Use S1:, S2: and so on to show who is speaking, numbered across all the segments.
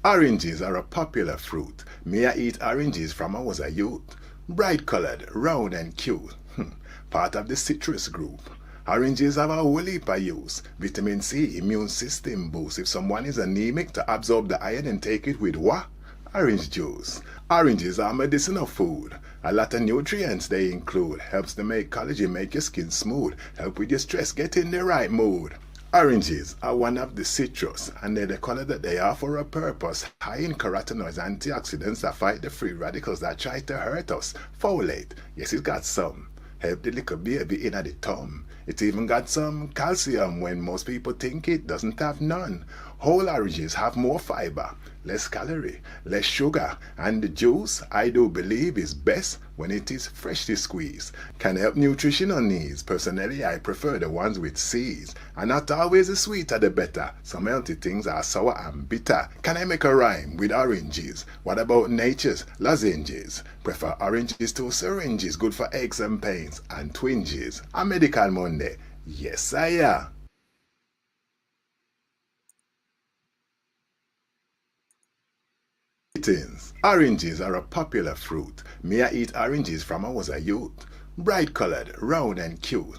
S1: Oranges are a popular fruit. Me I eat oranges from I was a youth. Bright colored, round and cute. Part of the citrus group. Oranges have a whole heap of use. Vitamin C, immune system boost. If someone is anemic, to absorb the iron and take it with what? Orange juice. Oranges are medicinal food. A lot of nutrients they include. Helps to make collagen, make your skin smooth. Help with your stress, get in the right mood. Oranges are one of the citrus, and they're the color that they are for a purpose. High in carotenoids, antioxidants that fight the free radicals that try to hurt us. Folate, yes, it's got some. Help the little baby in at the tongue. It even got some calcium when most people think it doesn't have none. Whole oranges have more fiber, less calorie, less sugar, and the juice, I do believe, is best when it is freshly squeezed. Can help nutritional needs. Personally, I prefer the ones with seeds, and not always the sweeter the better. Some healthy things are sour and bitter. Can I make a rhyme with oranges? What about nature's lozenges? Prefer oranges to syringes, good for aches and pains and twinges. A medical Monday, yes I am. Oranges are a popular fruit. Me I eat oranges from I was a youth. Bright colored, round and cute.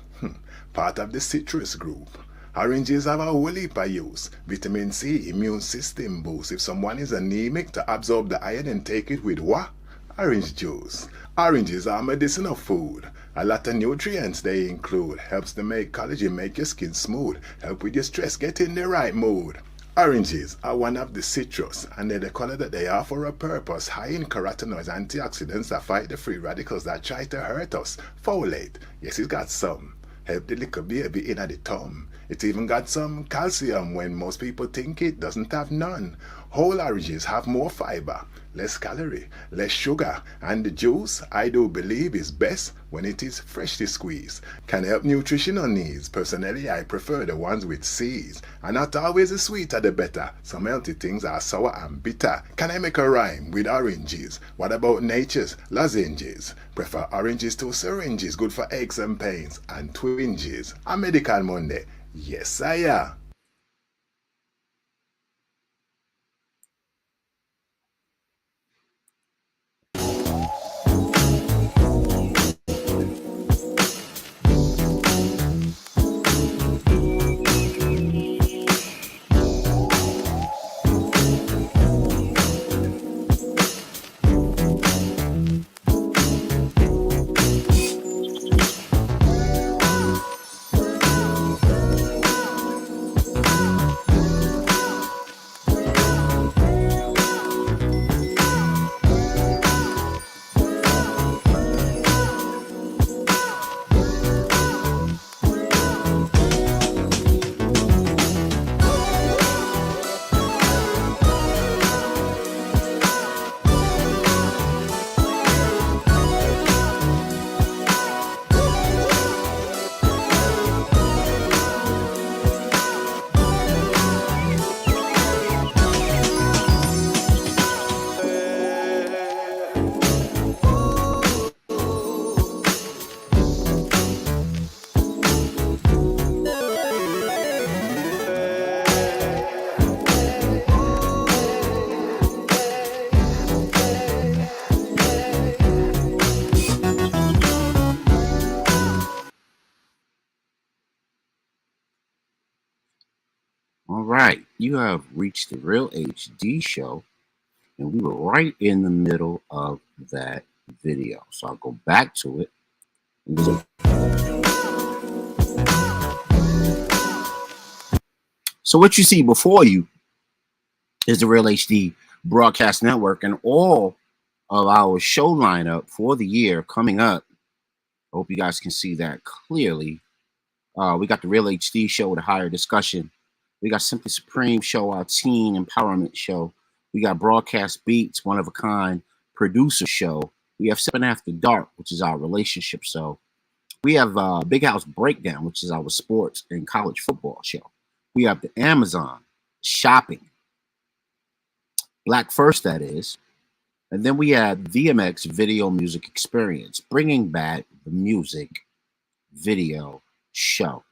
S1: Part of the citrus group. Oranges have a whole heap of use. Vitamin C, immune system boost. If someone is anemic, to absorb the iron and take it with what? Orange juice. Oranges are medicinal food. A lot of nutrients they include. Helps to make collagen, make your skin smooth. Help with your stress, get in the right mood. Oranges are one of the citrus, and they're the color that they are for a purpose. High in carotenoids, antioxidants that fight the free radicals that try to hurt us. Folate, yes, it's got some. Help the little baby in at the tongue. It even got some calcium when most people think it doesn't have none. Whole oranges have more fiber, less calorie, less sugar, and the juice, I do believe, is best when it is freshly squeezed. Can help nutritional needs. Personally, I prefer the ones with seeds, and not always the sweeter the better. Some healthy things are sour and bitter. Can I make a rhyme with oranges? What about nature's lozenges? Prefer oranges to syringes, good for aches and pains and twinges. A medical Monday, yes I am.
S2: you have reached the Real HD show, and we were right in the middle of that video. So I'll go back to it. So what you see before you is the Real HD Broadcast Network and all of our show lineup for the year coming up. I hope you guys can see that clearly. We got the Real HD show with a higher discussion. We got Simply Supreme show, our teen empowerment show. We got Broadcast Beats, one of a kind producer show. We have 7 After Dark, which is our relationship show. We have Big House Breakdown, which is our sports and college football show. We have the Amazon shopping, Black First, that is. And then we have VMX Video Music Experience, bringing back the music video show.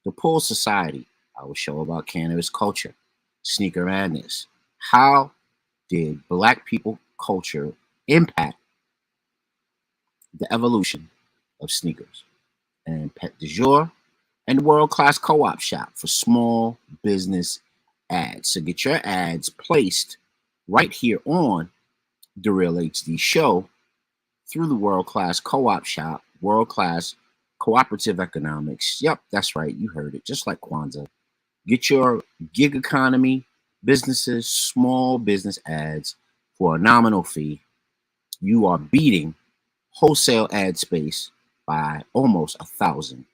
S2: The Pool Society, our show about cannabis culture. Sneaker Madness. How did Black people culture impact the evolution of sneakers? And Pet du Jour, and the World Class Co-op Shop for small business ads. So get your ads placed right here on the Real HD show through the World Class Co-op Shop, World Class Cooperative Economics. Yep, that's right. You heard it. Just like Kwanzaa. Get your gig economy businesses, small business ads for a nominal fee. You are beating wholesale ad space by almost 1,000%.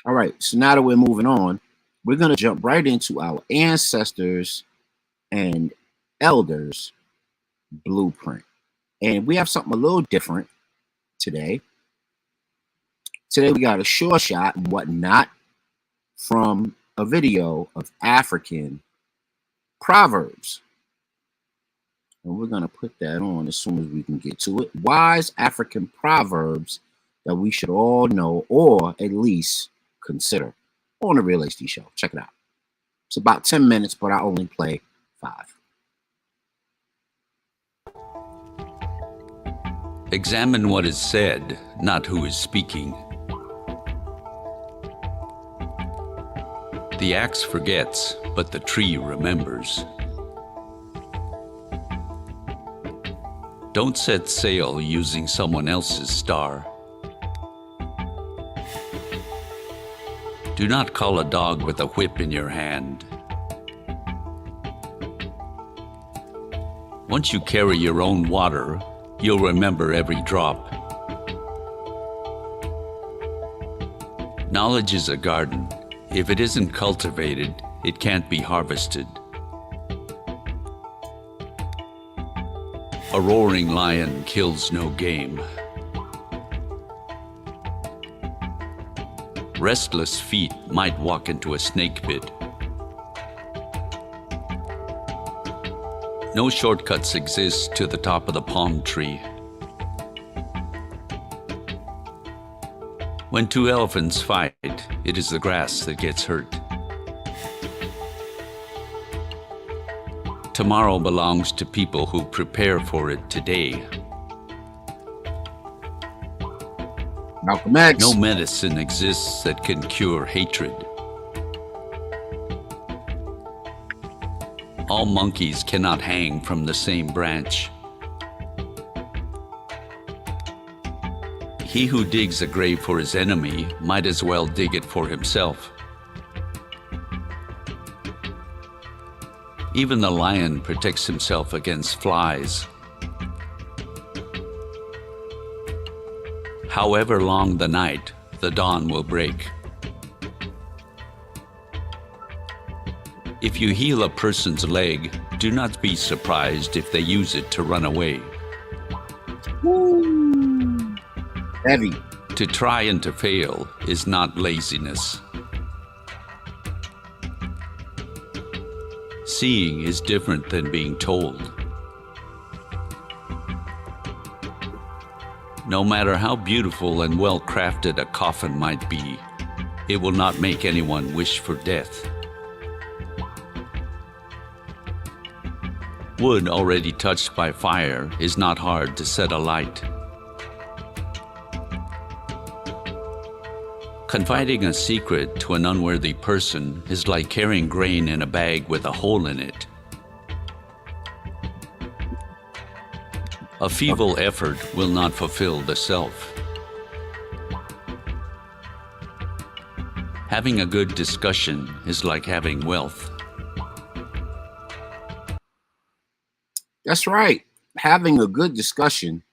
S2: All right, so now that we're moving on, we're going to jump right into our ancestors and elders blueprint. And we have something a little different today. Today we got a sure shot and whatnot from a video of African proverbs. And we're going to put that on as soon as we can get to it. Wise African proverbs that we should all know or at least consider on the Real HD show. Check it out. It's about 10 minutes, but I only play 5.
S3: Examine what is said, not who is speaking. The axe forgets, but the tree remembers. Don't set sail using someone else's star. Do not call a dog with a whip in your hand. Once you carry your own water, you'll remember every drop. Knowledge is a garden. If it isn't cultivated, it can't be harvested. A roaring lion kills no game. Restless feet might walk into a snake pit. No shortcuts exist to the top of the palm tree. When 2 elephants fight, it is the grass that gets hurt. Tomorrow belongs to people who prepare for it today.
S2: Malcolm X.
S3: No medicine exists that can cure hatred. All monkeys cannot hang from the same branch. He who digs a grave for his enemy might as well dig it for himself. Even the lion protects himself against flies. However long the night, the dawn will break. If you heal a person's leg, do not be surprised if they use it to run away.
S2: Woo. Heavy.
S3: To try and to fail is not laziness. Seeing is different than being told. No matter how beautiful and well-crafted a coffin might be, it will not make anyone wish for death. Wood already touched by fire is not hard to set alight. Confiding a secret to an unworthy person is like carrying grain in a bag with a hole in it. A feeble effort will not fulfill the self. Having a good discussion is like having wealth.
S2: That's right. Having a good discussion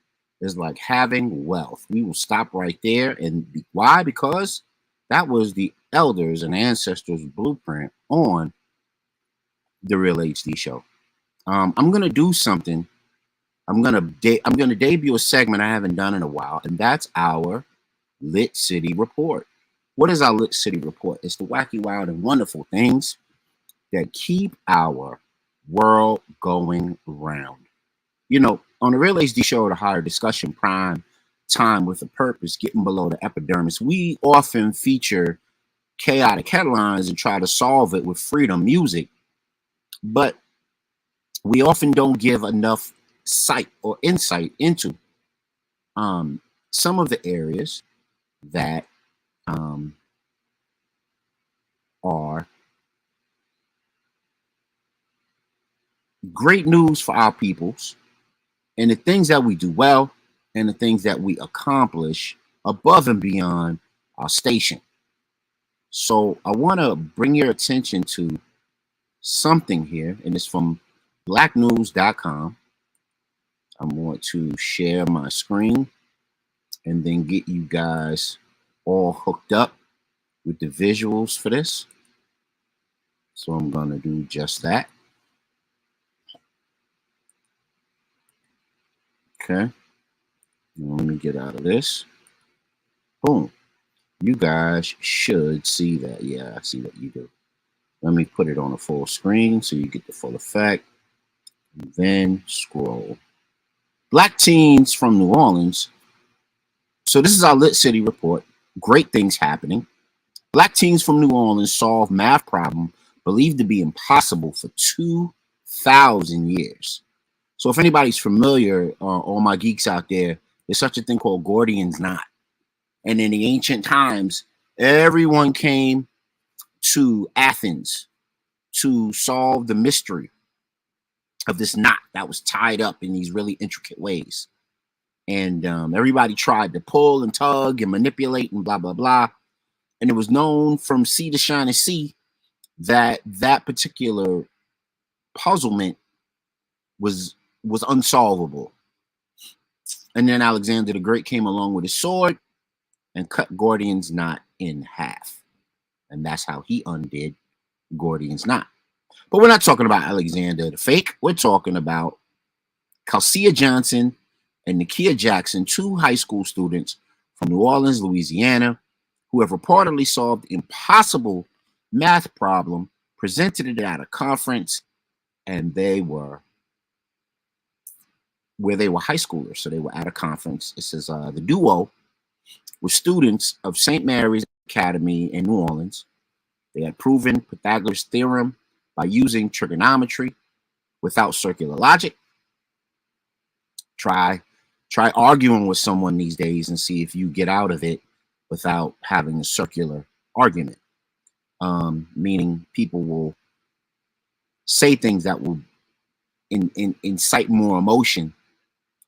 S2: is like having wealth. We will stop right there. And why? Because that was the elders and ancestors' blueprint on the Real HD Show. I'm gonna do something. I'm gonna debut a segment I haven't done in a while, and that's our Lit City Report. What is our Lit City Report? It's the wacky, wild, and wonderful things that keep our world going round. You know, on the Real HD Show, the higher discussion prime time with a purpose, getting below the epidermis, we often feature chaotic headlines and try to solve it with freedom music, but we often don't give enough sight or insight into some of the areas that are great news for our peoples, and the things that we do well, and the things that we accomplish above and beyond our station. So I want to bring your attention to something here, and it's from blacknews.com. I'm going to share my screen and then get you guys all hooked up with the visuals for this. So I'm going to do just that. Okay. Now let me get out of this. Boom. You guys should see that. Yeah, I see that you do. Let me put it on a full screen so you get the full effect. And then scroll. Black teens from New Orleans. So this is our Lit City Report. Great things happening. Black teens from New Orleans solve math problem believed to be impossible for 2,000 years. So if anybody's familiar, all my geeks out there, there's such a thing called Gordian's knot. And in the ancient times, everyone came to Athens to solve the mystery of this knot that was tied up in these really intricate ways. And everybody tried to pull and tug and manipulate and blah, blah, blah. And it was known from sea to shining sea that that particular puzzlement was unsolvable. And then Alexander the Great came along with his sword and cut Gordian's knot in half. And that's how he undid Gordian's knot. But we're not talking about Alexander the Fake. We're talking about Calcia Johnson and Nakia Jackson, two high school students from New Orleans, Louisiana, who have reportedly solved the impossible math problem, presented it at a conference, and they were high schoolers. So they were at a conference. It says the duo were students of St. Mary's Academy in New Orleans. They had proven Pythagoras' theorem by using trigonometry without circular logic. Try arguing with someone these days and see if you get out of it without having a circular argument. Meaning people will say things that will incite more emotion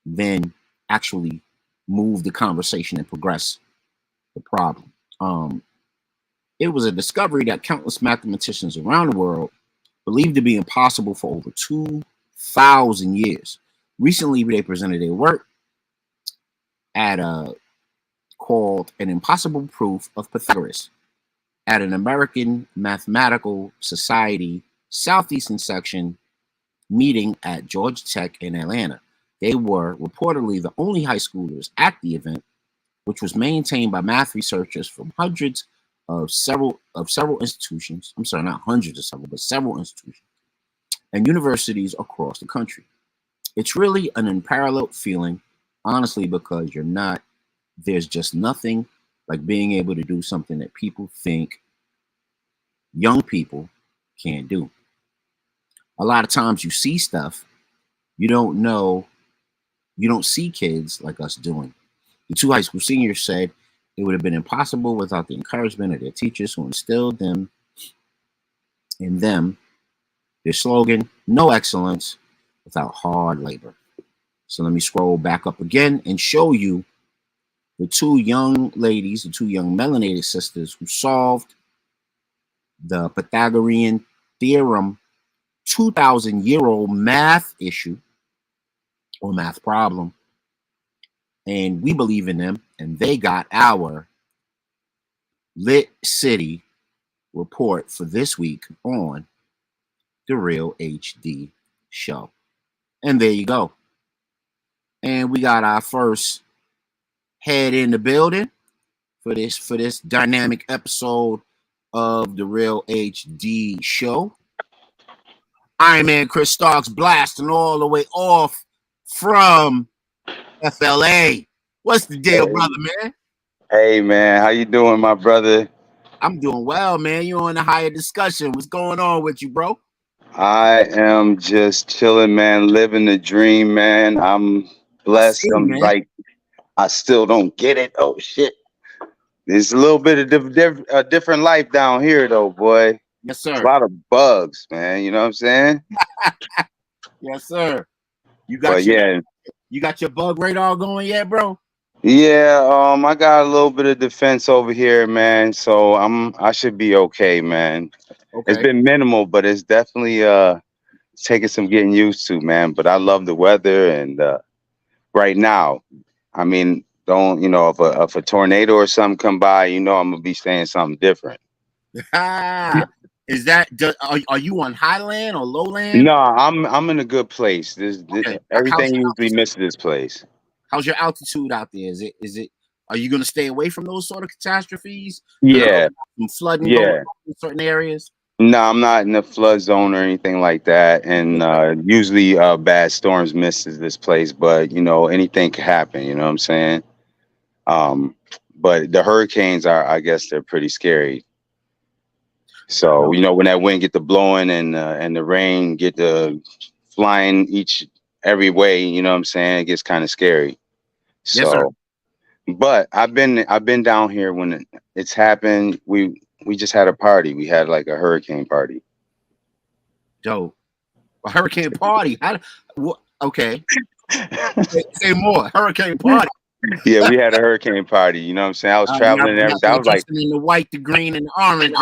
S2: than actually move the conversation and progress the problem. It was a discovery that countless mathematicians around the world believed to be impossible for over 2,000 years. Recently, they presented their work at called An Impossible Proof of Pythagoras at an American Mathematical Society Southeastern Section meeting at Georgia Tech in Atlanta. They were reportedly the only high schoolers at the event, which was maintained by math researchers from hundreds of several institutions. I'm sorry, not hundreds of several, but several institutions and universities across the country. It's really an unparalleled feeling, honestly, because there's just nothing like being able to do something that people think young people can't do. A lot of times you see stuff you don't see kids like us doing. The two high school seniors said It would have been impossible without the encouragement of their teachers who instilled in them their slogan, no excellence without hard labor. So let me scroll back up again and show you the two young ladies, the two young melanated sisters who solved the Pythagorean theorem 2,000-year-old math issue or math problem. And we believe in them, and they got our Lit City report for this week on the Real HD Show. And there you go. And we got our first head in the building for this dynamic episode of the Real HD Show. Iron Man Chris Starks blasting all the way off from FLA. What's the deal, brother, man?
S4: Hey, man. How you doing, my brother?
S2: I'm doing well, man. You're on the higher discussion. What's going on with you, bro?
S4: I am just chilling, man. Living the dream, man. I'm blessed. I still don't get it. Oh, shit. There's a little bit of a different life down here, though, boy.
S2: Yes, sir.
S4: There's a lot of bugs, man. You know what I'm saying?
S2: Yes, sir. You got your bug radar going yet, bro?
S4: Yeah, I got a little bit of defense over here, man. So I should be okay, man. Okay. It's been minimal, but it's definitely taking some getting used to, man. But I love the weather, and right now, I mean, don't if a tornado or something come by, I'm gonna be saying something different.
S2: Is that are you on highland or lowland?
S4: No, I'm in a good place. Everything usually misses this place.
S2: How's your altitude out there? Is it? Are you gonna stay away from those sort of catastrophes?
S4: Yeah,
S2: flooding going on in certain areas.
S4: No, I'm not in the flood zone or anything like that. And usually bad storms misses this place, but anything can happen. You know what I'm saying? But the hurricanes I guess they're pretty scary. So when that wind get to blowing and the rain get to flying every way, you know what I'm saying? It gets kind of scary. So, yes, sir. But I've been down here when it's happened. We just had a party. We had like a hurricane party.
S2: Dope. A hurricane party? Okay. Say more. Hurricane party.
S4: Yeah, we had a hurricane party. You know what I'm saying? I was traveling and everything. I was like
S2: in the white, the green, and the orange.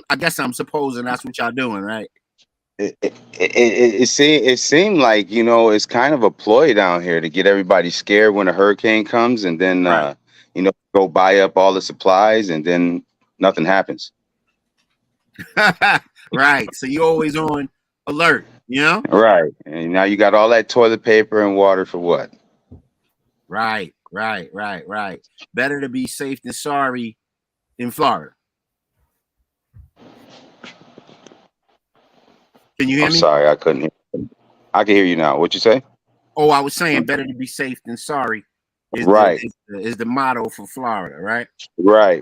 S2: I guess I'm supposing that's what y'all doing, right?
S4: It seemed like it's kind of a ploy down here to get everybody scared when a hurricane comes, and then right. Go buy up all the supplies, and then nothing happens.
S2: Right. So you're always on alert,
S4: Right. And now you got all that toilet paper and water for what?
S2: Right. Better to be safe than sorry in Florida. Can you hear me?
S4: I'm sorry, I couldn't hear you. I can hear you now. What'd you say?
S2: Oh, I was saying better to be safe than sorry.
S4: Right.
S2: Is the motto for Florida, right?
S4: Right.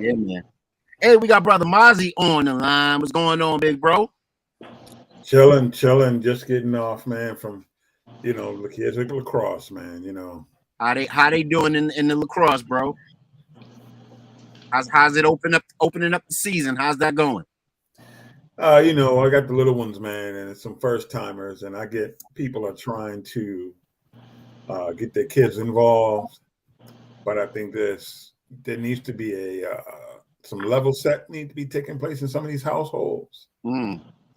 S2: Yeah, man. Hey, we got brother Mozzie on the line. What's going on, big bro?
S5: Chilling, just getting off, man, from the kids at lacrosse, man,
S2: How they doing in the lacrosse, bro? How's it opening up the season? How's that going?
S5: I got the little ones, man, and it's some first timers, and I get people are trying to get their kids involved, but I think there needs to be some level set need to be taking place in some of these households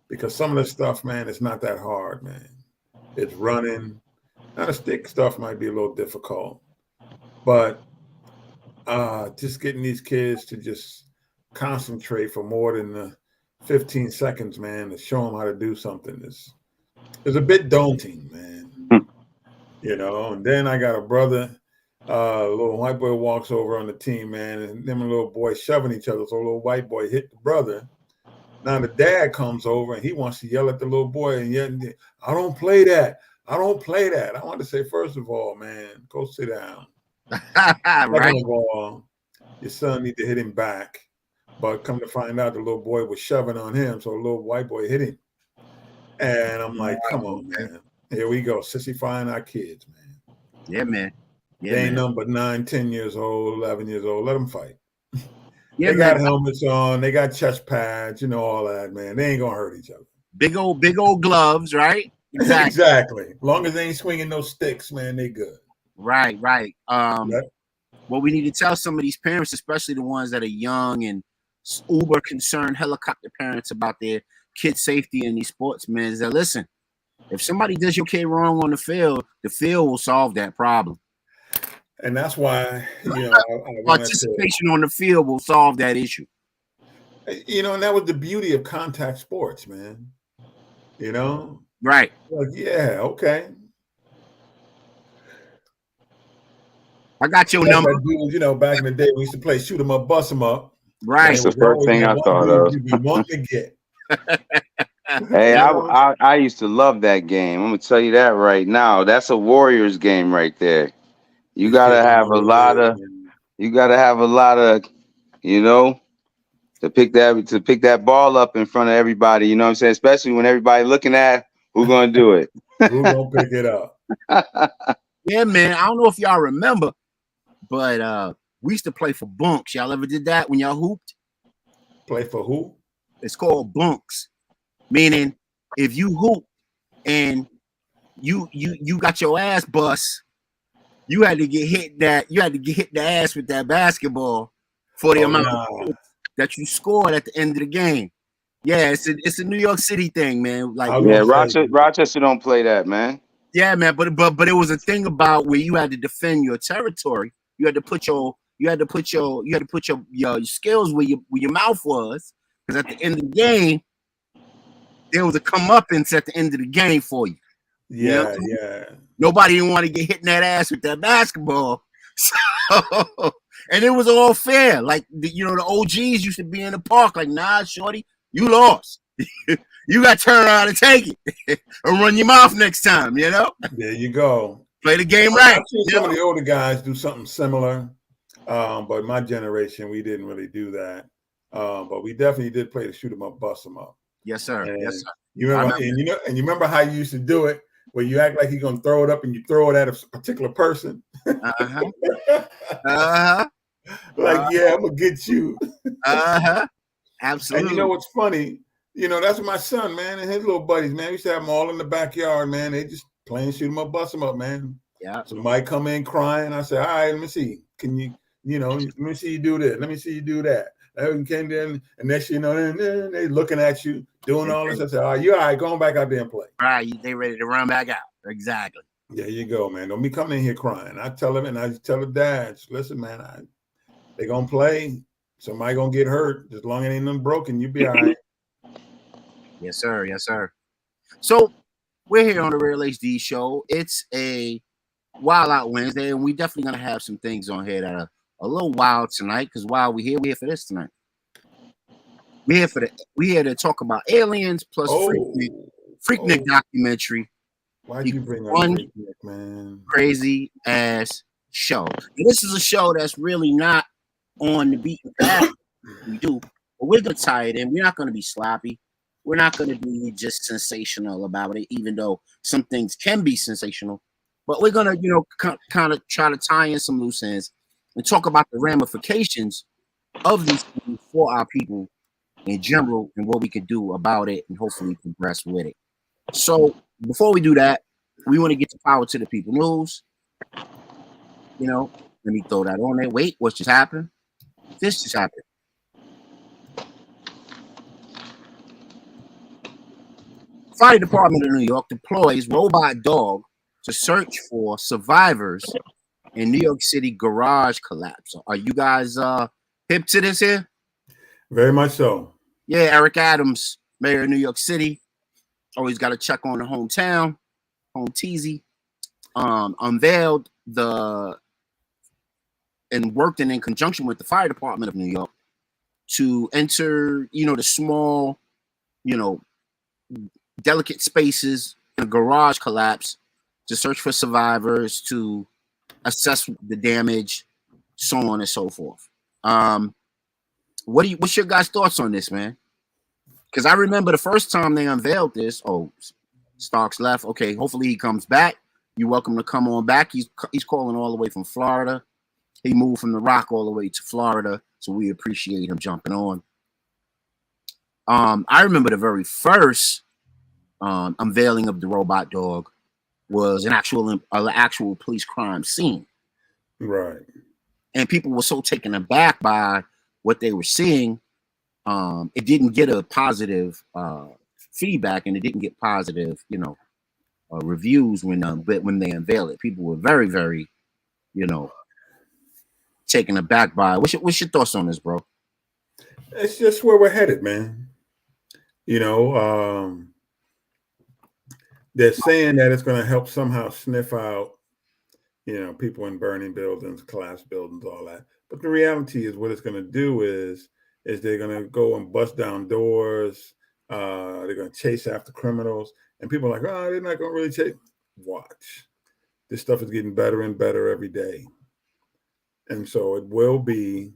S5: because some of the stuff, man, it's not that hard, man. It's running. Now the stick stuff might be a little difficult, but just getting these kids to just concentrate for more than 15 seconds, man, to show them how to do something is a bit daunting, man. And then I got a brother, a little white boy walks over on the team, man, and them and a little boy shoving each other. So a little white boy hit the brother. Now the dad comes over and he wants to yell at the little boy and yell, I don't play that. I want to say, first of all, man, go sit down.
S2: Right.
S5: Second of all, your son need to hit him back. But come to find out, the little boy was shoving on him, so the little white boy hit him. And I'm like, come on, man. Here we go, sissifying our kids, man.
S2: Yeah, man. Yeah,
S5: They ain't
S2: man.
S5: nothing but 9, 10 years old, 11 years old. Let them fight.
S2: Yeah,
S5: They
S2: man.
S5: got helmets on. They got chest pads. You know, all that, man. They ain't going to hurt each other.
S2: Big old gloves, right? Exactly.
S5: Exactly. Long as they ain't swinging no sticks, man, they good.
S2: Right.
S5: Right.
S2: What we need to tell some of these parents, especially the ones that are young and uber concerned helicopter parents about their kid safety in these sports, man, is that listen, if somebody does your kid wrong on the field will solve that problem.
S5: And that's why, you know, I wanted
S2: participation on the field will solve that issue.
S5: You know, and that was the beauty of contact sports, man. You know?
S2: Right.
S5: Like, yeah, okay.
S2: I got your number.
S5: Dude, you know, back in the day, we used to play shoot 'em up, bust 'em up.
S2: Right.
S4: That's the first thing I thought of.
S5: You'd be wanting to get.
S4: Hey, I used to love that game. I'm gonna tell you that right now. That's a Warriors game right there. You gotta have a lot of, you know, to pick that ball up in front of everybody. You know what I'm saying? Especially when everybody looking at who's gonna do it.
S5: Who's gonna pick it up?
S2: Yeah, man. I don't know if y'all remember, but we used to play for bunks. Y'all ever did that when y'all hooped?
S5: Play for who?
S2: It's called bunks. Meaning, if you hoop and you got your ass bust, you had to get hit the ass with that basketball for the amount of points that you scored at the end of the game. Yeah, it's a New York City thing, man. Like
S4: yeah, Rochester don't play that, man.
S2: Yeah, man, but it was a thing about where you had to defend your territory. You had to put your skills where your mouth was, because at the end of the game, there was a comeuppance at the end of the game for you.
S5: Yeah,
S2: you know?
S5: Yeah.
S2: Nobody didn't want to get hit in that ass with that basketball. So, and it was all fair. Like the OGs used to be in the park, like, nah, shorty, you lost. You got to turn around and take it or run your mouth next time, you know?
S5: There you go.
S2: Play the game right.
S5: I've seen some of the older guys do something similar, but my generation, we didn't really do that. But we definitely did play the shoot 'em up, bust 'em up.
S2: Yes, sir.
S5: And
S2: yes, sir.
S5: You remember, and you remember how you used to do it, where you act like you're gonna throw it up and you throw it at a particular person.
S2: Uh-huh.
S5: Like, yeah, I'm gonna get you.
S2: Absolutely.
S5: And you know what's funny? You know, that's my son, man, and his little buddies, man. We used to have them all in the backyard, man. They just playing shoot 'em up, bust 'em up, man.
S2: Yeah.
S5: Somebody come in crying. I say, all right, let me see. Can you, let me see you do this. Let me see you do that. And came in, and next you know, they looking at you, doing all this. I said, all right, you all right, going back out there and play.
S2: All right, they ready to run back out. Exactly.
S5: There you go, man. Don't be coming in here crying. I tell them, and I tell the dads, listen, man, they gonna play. Somebody gonna get hurt. As long as it ain't nothing broken, you be all right.
S2: Yes, sir. Yes, sir. So we're here on the Real HD show. It's a Wild Out Wednesday, and we definitely gonna have some things on here that are a little wild tonight. Because while we're here for this tonight. We're here to talk about aliens plus Freaknik documentary.
S5: Why'd you bring up Freaknik, man?
S2: Crazy ass show. And this is a show that's really not on the beaten path. We do, but we're gonna tie it in. We're not gonna be sloppy. We're not gonna be just sensational about it, even though some things can be sensational. But we're gonna, kind of try to tie in some loose ends and talk about the ramifications of these things for our people in general and what we can do about it and hopefully progress with it. So before we do that, we want to get the power to the people news. Let me throw that on there. Wait, what just happened? This just happened. Fire Department of New York deploys robot dog to search for survivors in New York City garage collapse. Are you guys hip to this here?
S5: Very much so.
S2: Yeah, Eric Adams, mayor of New York City, always got to check on the hometown, home teasy, unveiled and worked in conjunction with the Fire Department of New York to enter, the small, delicate spaces in a garage collapse to search for survivors, to assess the damage, so on and so forth. What's your guys' thoughts on this, man? Because I remember the first time they unveiled this. Oh, Starks left. Okay, hopefully he comes back. you're welcome to come on back. He's calling all the way from Florida. He moved from the Rock all the way to Florida, so we appreciate him jumping on. I remember the very first unveiling of the robot dog was an actual police crime scene.
S5: Right.
S2: And people were so taken aback by what they were seeing. It didn't get a positive feedback, and it didn't get positive, reviews when they unveiled it. People were very, very, taken aback by it. What's your thoughts on this, bro?
S5: It's just where we're headed, man. They're saying that it's going to help somehow sniff out, people in burning buildings, collapsed buildings, all that. But the reality is what it's going to do is they're going to go and bust down doors. They're going to chase after criminals. And people are like, oh, they're not going to really chase. Watch. This stuff is getting better and better every day. And so it will be,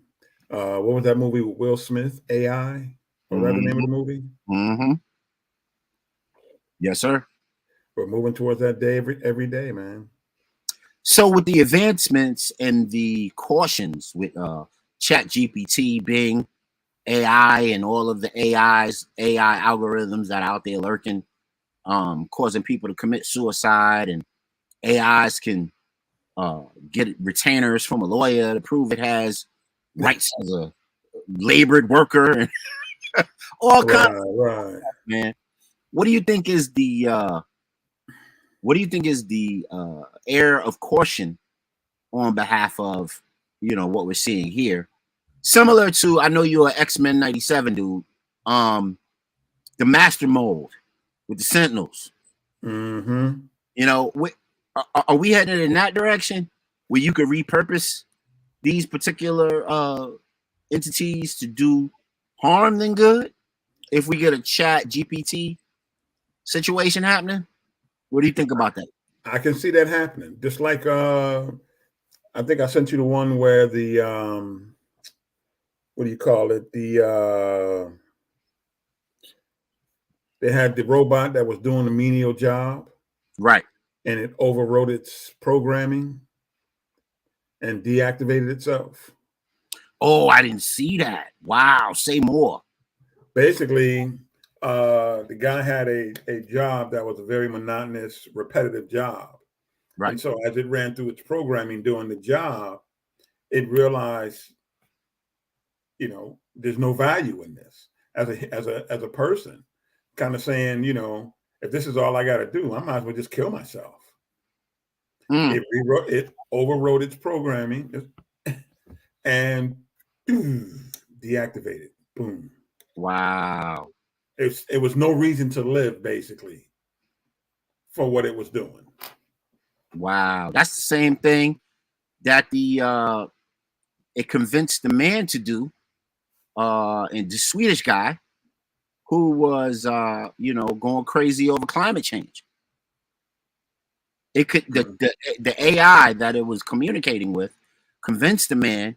S5: what was that movie with Will Smith, AI? Or rather, the name of the movie?
S2: Mm-hmm. Yes, sir.
S5: We're moving towards that day every day, man.
S2: So with the advancements and the cautions with ChatGPT, Bing, AI, and all of the AI algorithms that are out there lurking, causing people to commit suicide, and AIs can get retainers from a lawyer to prove it has rights as a labored worker, and all kinds of stuff, man. What do you think is the air of caution on behalf of what we're seeing here? Similar to, I know you're an X-Men 97 dude. The Master Mold with the Sentinels.
S5: Mm-hmm.
S2: Are we headed in that direction where you could repurpose these particular entities to do harm than good? If we get a Chat GPT situation happening, what do you think about that?
S5: I can see that happening. Just like I think I sent you the one where the what do you call it? They had the robot that was doing the menial job,
S2: right?
S5: And it overrode its programming and deactivated itself.
S2: Oh, I didn't see that. Wow, say more.
S5: Basically, the guy had a job that was a very monotonous, repetitive job.
S2: Right.
S5: And so as it ran through its programming doing the job, it realized, there's no value in this as a person, kind of saying, if this is all I got to do, I might as well just kill myself. It overrode its programming and deactivated. Boom.
S2: Wow.
S5: It was no reason to live, basically, for what it was doing.
S2: Wow. That's the same thing that it convinced the man to do, and the Swedish guy who was going crazy over climate change. It could the AI that it was communicating with convinced the man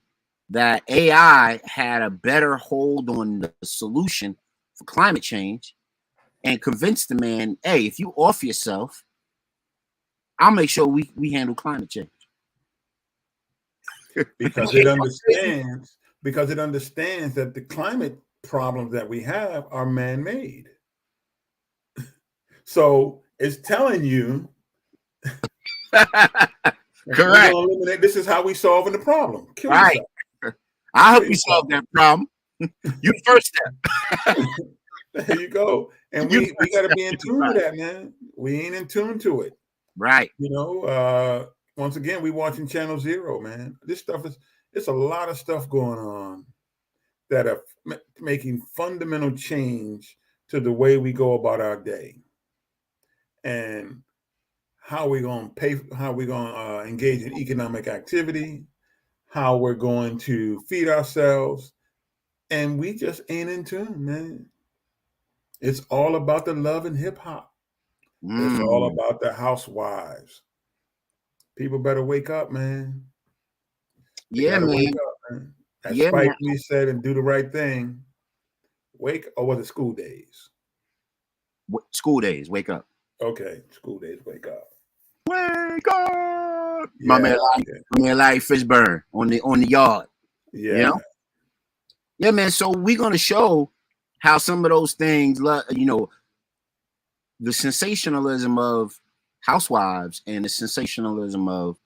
S2: that AI had a better hold on the solution for climate change, and convinced the man, hey, if you off yourself, I'll make sure we handle climate change.
S5: Because it understands that the climate problems that we have are man-made. So it's telling you,
S2: correct.
S5: This is how we solving the problem. Kill
S2: right.
S5: yourself.
S2: I hope you solve that problem. You first step.
S5: There you go. And we got to be in tune to that, man. We ain't in tune to it.
S2: Right.
S5: Once again, we watching Channel Zero, man. This stuff it's a lot of stuff going on that are making fundamental change to the way we go about our day and how we're going to engage in economic activity, how we're going to feed ourselves. And we just ain't in tune, man. It's all about the love and hip hop. It's all about the housewives. People better wake up, man.
S2: Man.
S5: Wake up, man. As Spike Lee said, and do the right thing. Or was it School Days?
S2: School Days, wake up.
S5: Okay, School Days, wake up.
S2: Wake up!
S5: Yeah,
S2: My man Larry Fishburne on the yard.
S5: yeah.
S2: You know? Yeah, man. So we're gonna show how some of those things, you know, the sensationalism of Housewives and the sensationalism of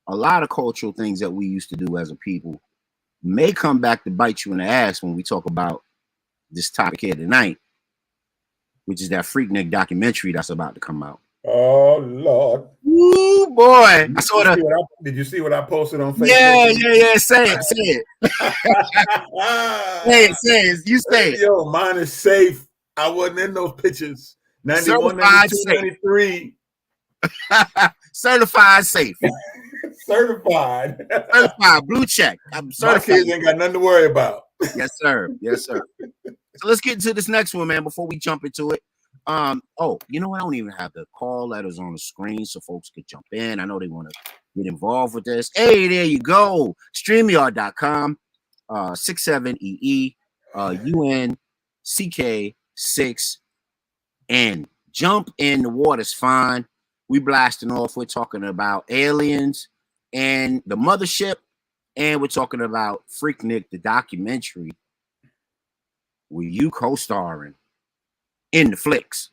S2: a lot of cultural things that we used to do as a people may come back to bite you in the ass when we talk about this topic here tonight, which is that Freaknik documentary that's about to come out.
S5: Oh Lord!
S2: Ooh, boy! I saw that.
S5: Did you see what I posted on Facebook?
S2: Yeah. Say it. Say it. You say it.
S5: Yo, mine is safe. I wasn't in those pictures. 91, 92, 93.
S2: Certified safe.
S5: Certified.
S2: Certified blue check. I'm certified.
S5: My kids ain't got nothing to worry about.
S2: Yes, sir. So let's get into this next one, man, before we jump into it. Oh, you know what? I don't even have the call letters on the screen so folks could jump in. I know they want to get involved with this. Hey, there you go. StreamYard.com, 67EE, UNCK6N. Jump in, the water's fine. We blasting off. We're talking about Aliens and the Mothership, and we're talking about Freaknik, the documentary, with you co-starring in the flicks.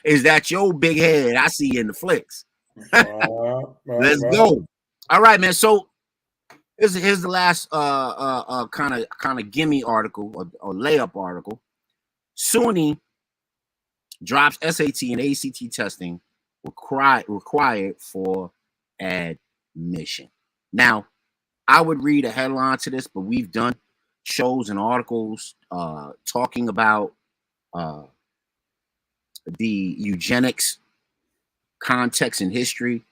S2: Is that your big head I see in the flicks? Let's go. All right, man. So here's the last kind of gimme article or layup article. SUNY drops SAT and ACT testing required for admission. Now, I would read a headline to this, but we've done shows and articles talking about the eugenics context and history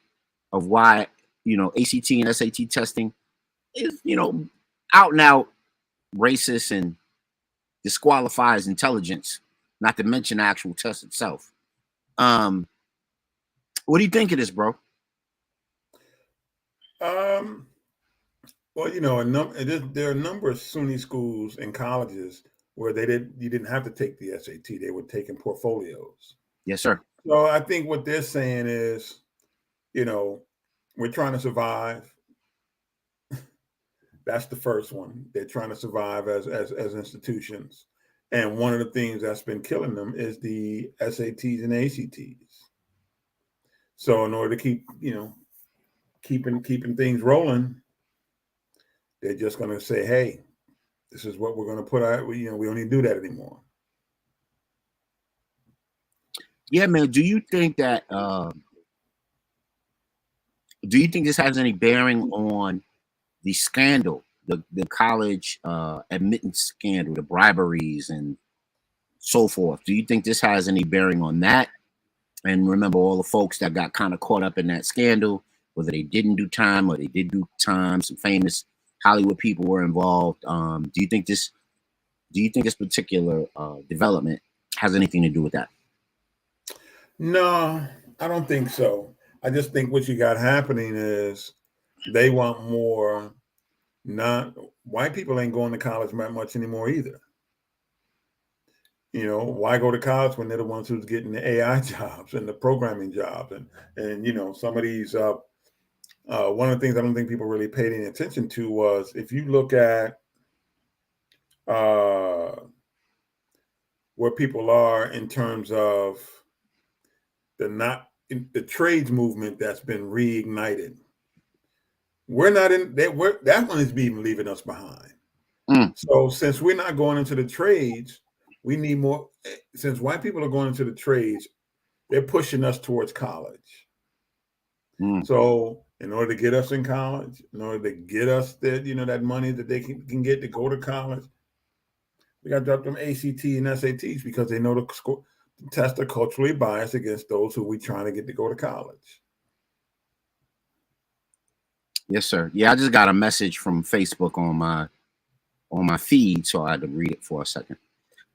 S2: of why, you know, ACT and SAT testing is, you know, out and out racist and disqualifies intelligence, not to mention the actual test itself. What do you think of this, bro?
S5: Well, you know, there are a number of SUNY schools and colleges where you didn't have to take the SAT; they were taking portfolios.
S2: Yes, sir.
S5: So I think what they're saying is, you know, we're trying to survive. That's the first one. They're trying to survive as institutions, and one of the things that's been killing them is the SATs and ACTs. So in order to keep, you know, keeping things rolling, they're just going to say, hey, this is what we're going to put out. We don't need to do that anymore.
S2: Yeah, man. Do you think that this has any bearing on the scandal, the college admittance scandal, the briberies and so forth? Do you think this has any bearing on that? And remember all the folks that got kind of caught up in that scandal, whether they didn't do time or they did do time, some famous Hollywood people were involved. Do you think this particular development has anything to do with that?
S5: No, I don't think so. I just think what you got happening is they want more. Not white people ain't going to college that much anymore either. You know, why go to college when they're the ones who's getting the AI jobs and the programming jobs and you know, some of these one of the things I don't think people really paid any attention to was if you look at where people are in terms of the trades movement that's been reignited. We're not in that. That one is even leaving us behind. So since we're not going into the trades, we need more. Since white people are going into the trades, they're pushing us towards college. So in order to get us in college, in order to get us that money that they can get to go to college, we got to drop them ACT and SATs because they know the tests are culturally biased against those who we trying to get to go to college.
S2: Yes, sir. Yeah, I just got a message from Facebook on my feed, so I had to read it for a second.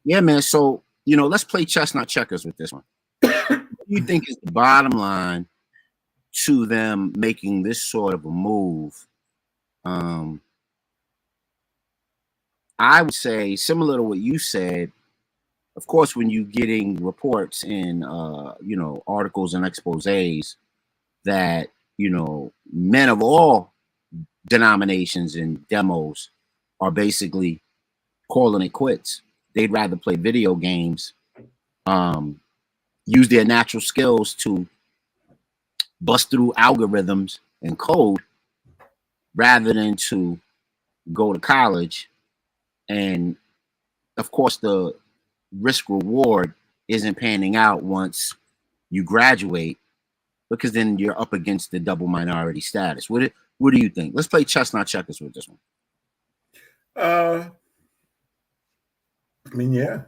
S2: Yeah, man. So, you know, let's play chestnut checkers with this one. What do you think is the bottom line to them making this sort of a move? I would say, similar to what you said, of course, when you're getting reports and, you know, articles and exposés that, you know, men of all denominations and demos are basically calling it quits. They'd rather play video games, use their natural skills to bust through algorithms and code rather than to go to college. And of course, the risk reward isn't panning out once you graduate, because then you're up against the double minority status. What do you think? Let's play chestnut checkers with this one.
S5: I mean, yeah.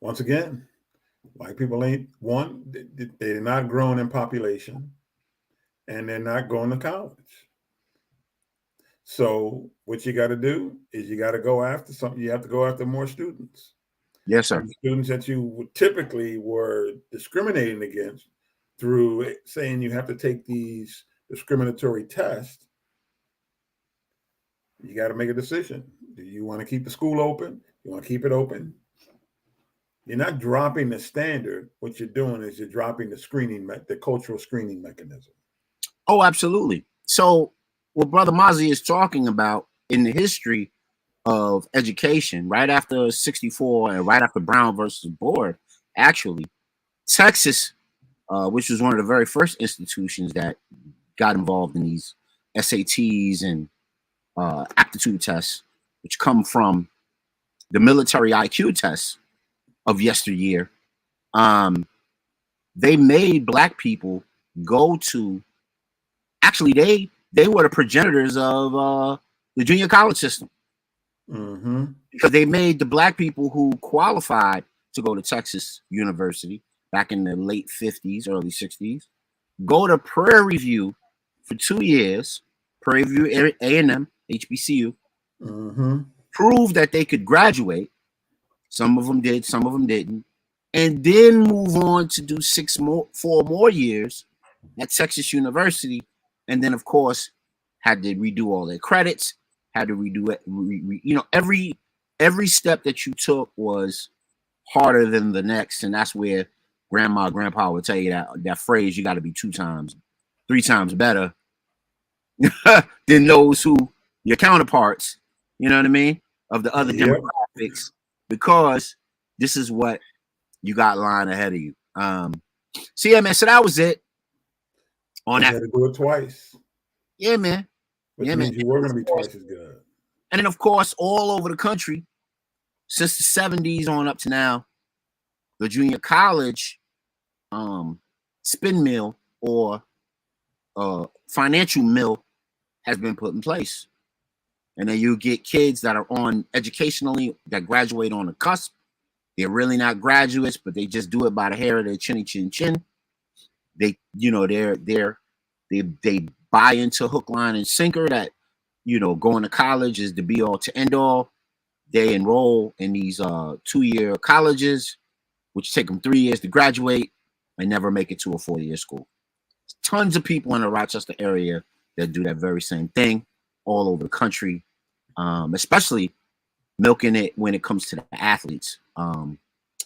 S5: Once again, white people ain't one. They're not growing in population, and they're not going to college. So what you got to do is you got to go after something. You have to go after more students.
S2: Yes, sir.
S5: Students that you typically were discriminating against through saying you have to take these discriminatory tests. You got to make a decision. Do you want to keep the school open? You want to keep it open? You're not dropping the standard. What you're doing is you're dropping the cultural screening mechanism.
S2: Oh, absolutely. So what Brother Mozzie is talking about in the history of education, right after 64 and right after Brown versus Board, actually, Texas, which was one of the very first institutions that got involved in these SATs and aptitude tests, which come from the military IQ tests of yesteryear, they made black people go to, actually they were the progenitors of the junior college system.
S5: Mm-hmm.
S2: Because they made the black people who qualified to go to Texas University back in the late 50s, early 60s, go to Prairie View for 2 years, Prairie View A&M, HBCU,
S5: mm-hmm.
S2: prove that they could graduate. Some of them did, some of them didn't, and then move on to do 4 more years at Texas University, and then of course had to redo all their credits, had to redo it. You know, every step that you took was harder than the next, and that's where grandma, grandpa would tell you that phrase: you got to be 2 times, 3 times better than those who your counterparts. You know what I mean? Of the other demographics, because this is what you got lying ahead of you. So yeah, man. So that was it. On that,
S5: had to do it twice.
S2: Yeah, man.
S5: Which
S2: yeah,
S5: means
S2: man.
S5: you were going to be twice as good.
S2: And then, of course, all over the country, since the 70s on up to now, the junior college spin mill or financial mill has been put in place. And then you get kids that are on educationally, that graduate on the cusp. They're really not graduates, but they just do it by the hair of their chinny chin chin. They, you know, they buy into hook, line, and sinker that, you know, going to college is the be all to end all. They enroll in these 2-year colleges, which take them 3 years to graduate and never make it to a 4-year school. Tons of people in the Rochester area that do that very same thing all over the country, especially milking it when it comes to the athletes. Now,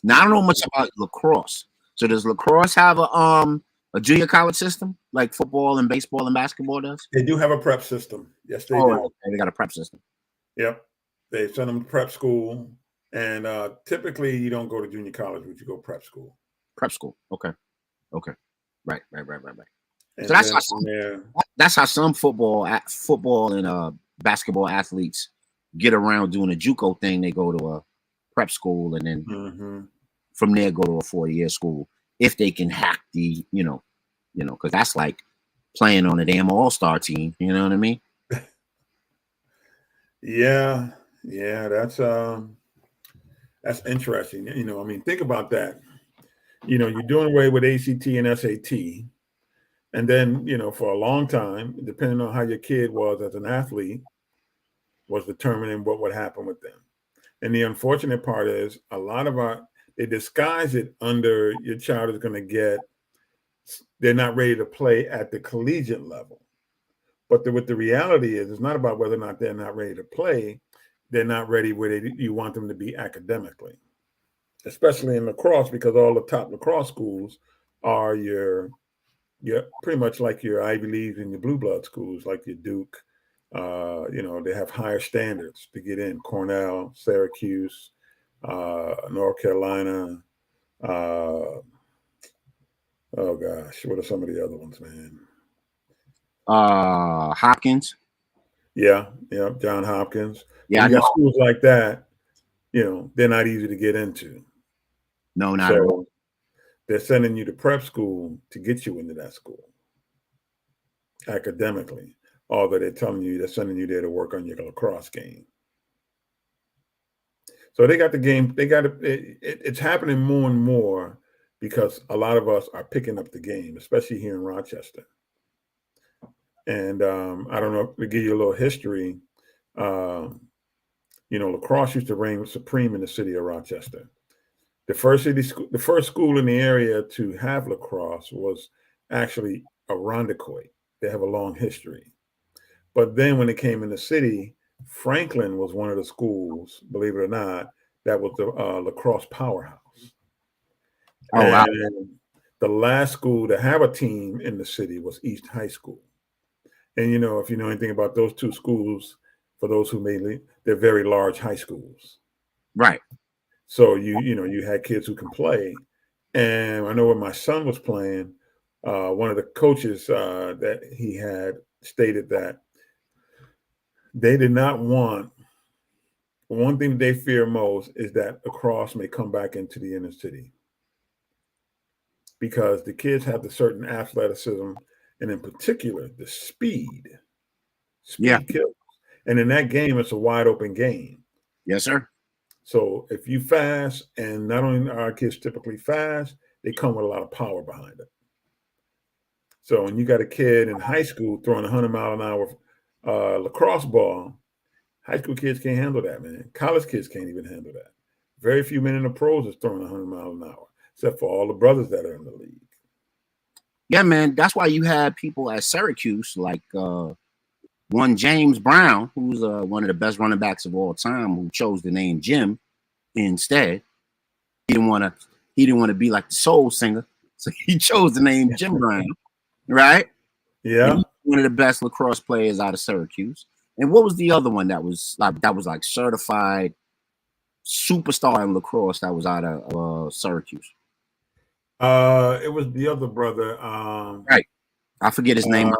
S2: I don't know much about lacrosse. So does lacrosse have a junior college system like football and baseball and basketball does?
S5: They do have a prep system. Yes, they do.
S2: Right. They got a prep system.
S5: Yep. They send them to prep school. And typically you don't go to junior college, but you go prep school.
S2: Prep school. Okay. Right.
S5: And
S2: so that's how some football and basketball athletes get around doing a JUCO thing. They go to a prep school and then from there go to a 4-year school if they can hack the, you know, because that's like playing on a damn all-star team. You know what I mean?
S5: Yeah, that's interesting. You know, I mean, think about that. You know, you're doing away with ACT and SAT. And then, you know, for a long time, depending on how your kid was as an athlete, was determining what would happen with them. And the unfortunate part is a lot of they disguise it under your child is going to they're not ready to play at the collegiate level. But what the reality is, it's not about whether or not they're not ready to play. They're not ready where you want them to be academically, especially in lacrosse, because all the top lacrosse schools are your Yeah, pretty much like your Ivy League and your blue blood schools, like your Duke. They have higher standards to get in. Cornell, Syracuse, North Carolina. Uh, oh gosh, what are some of the other ones, man?
S2: Hopkins.
S5: Yeah, John Hopkins.
S2: Yeah,
S5: When
S2: I
S5: you got
S2: know.
S5: schools like that, they're not easy to get into.
S2: No, not at all.
S5: So they're sending you to prep school to get you into that school academically. Although they're sending you there to work on your lacrosse game. So they got the game. They got it's happening more and more because a lot of us are picking up the game, especially here in Rochester. And I don't know, to give you a little history, lacrosse used to reign supreme in the city of Rochester. The first school in the area to have lacrosse was actually Irondequoit. They have a long history. But then when it came in the city, Franklin was one of the schools, believe it or not, that was the lacrosse powerhouse.
S2: Oh, wow.
S5: And the last school to have a team in the city was East High School. And if you know anything about those two schools, for those who they're very large high schools.
S2: Right.
S5: So you had kids who can play. And I know when my son was playing, one of the coaches that he had stated that they did not want, one thing they fear most is that lacrosse may come back into the inner city because the kids have the certain athleticism and in particular the speed. Speed kills. And in that game, it's a wide open game.
S2: Yes, sir.
S5: So if you fast, and not only are our kids typically fast, they come with a lot of power behind it. So when you got a kid in high school throwing 100-mile-an-hour lacrosse ball, high school kids can't handle that, man. College kids can't even handle that. Very few men in the pros is throwing 100 miles an hour, except for all the brothers that are in the league.
S2: Yeah, man. That's why you had people at Syracuse like one James Brown, who's one of the best running backs of all time, who chose the name Jim instead. He didn't want to be like the soul singer, so he chose the name Jim Brown, right?
S5: Yeah,
S2: one of the best lacrosse players out of Syracuse. And what was the other one that was like certified superstar in lacrosse that was out of Syracuse?
S5: It was the other brother.
S2: Right, I forget his name.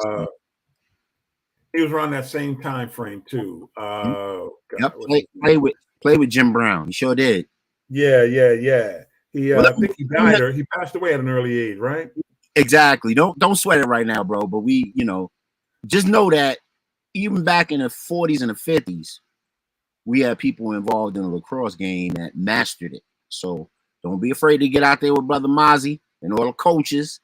S5: He was around that same time frame too.
S2: Yep, play with Jim Brown. He sure did.
S5: Yeah. He, I think he died or he passed away at an early age, right?
S2: Exactly. Don't sweat it right now, bro. But we, just know that even back in the 40s and the 50s, we had people involved in the lacrosse game that mastered it. So don't be afraid to get out there with Brother Mozzie and all the coaches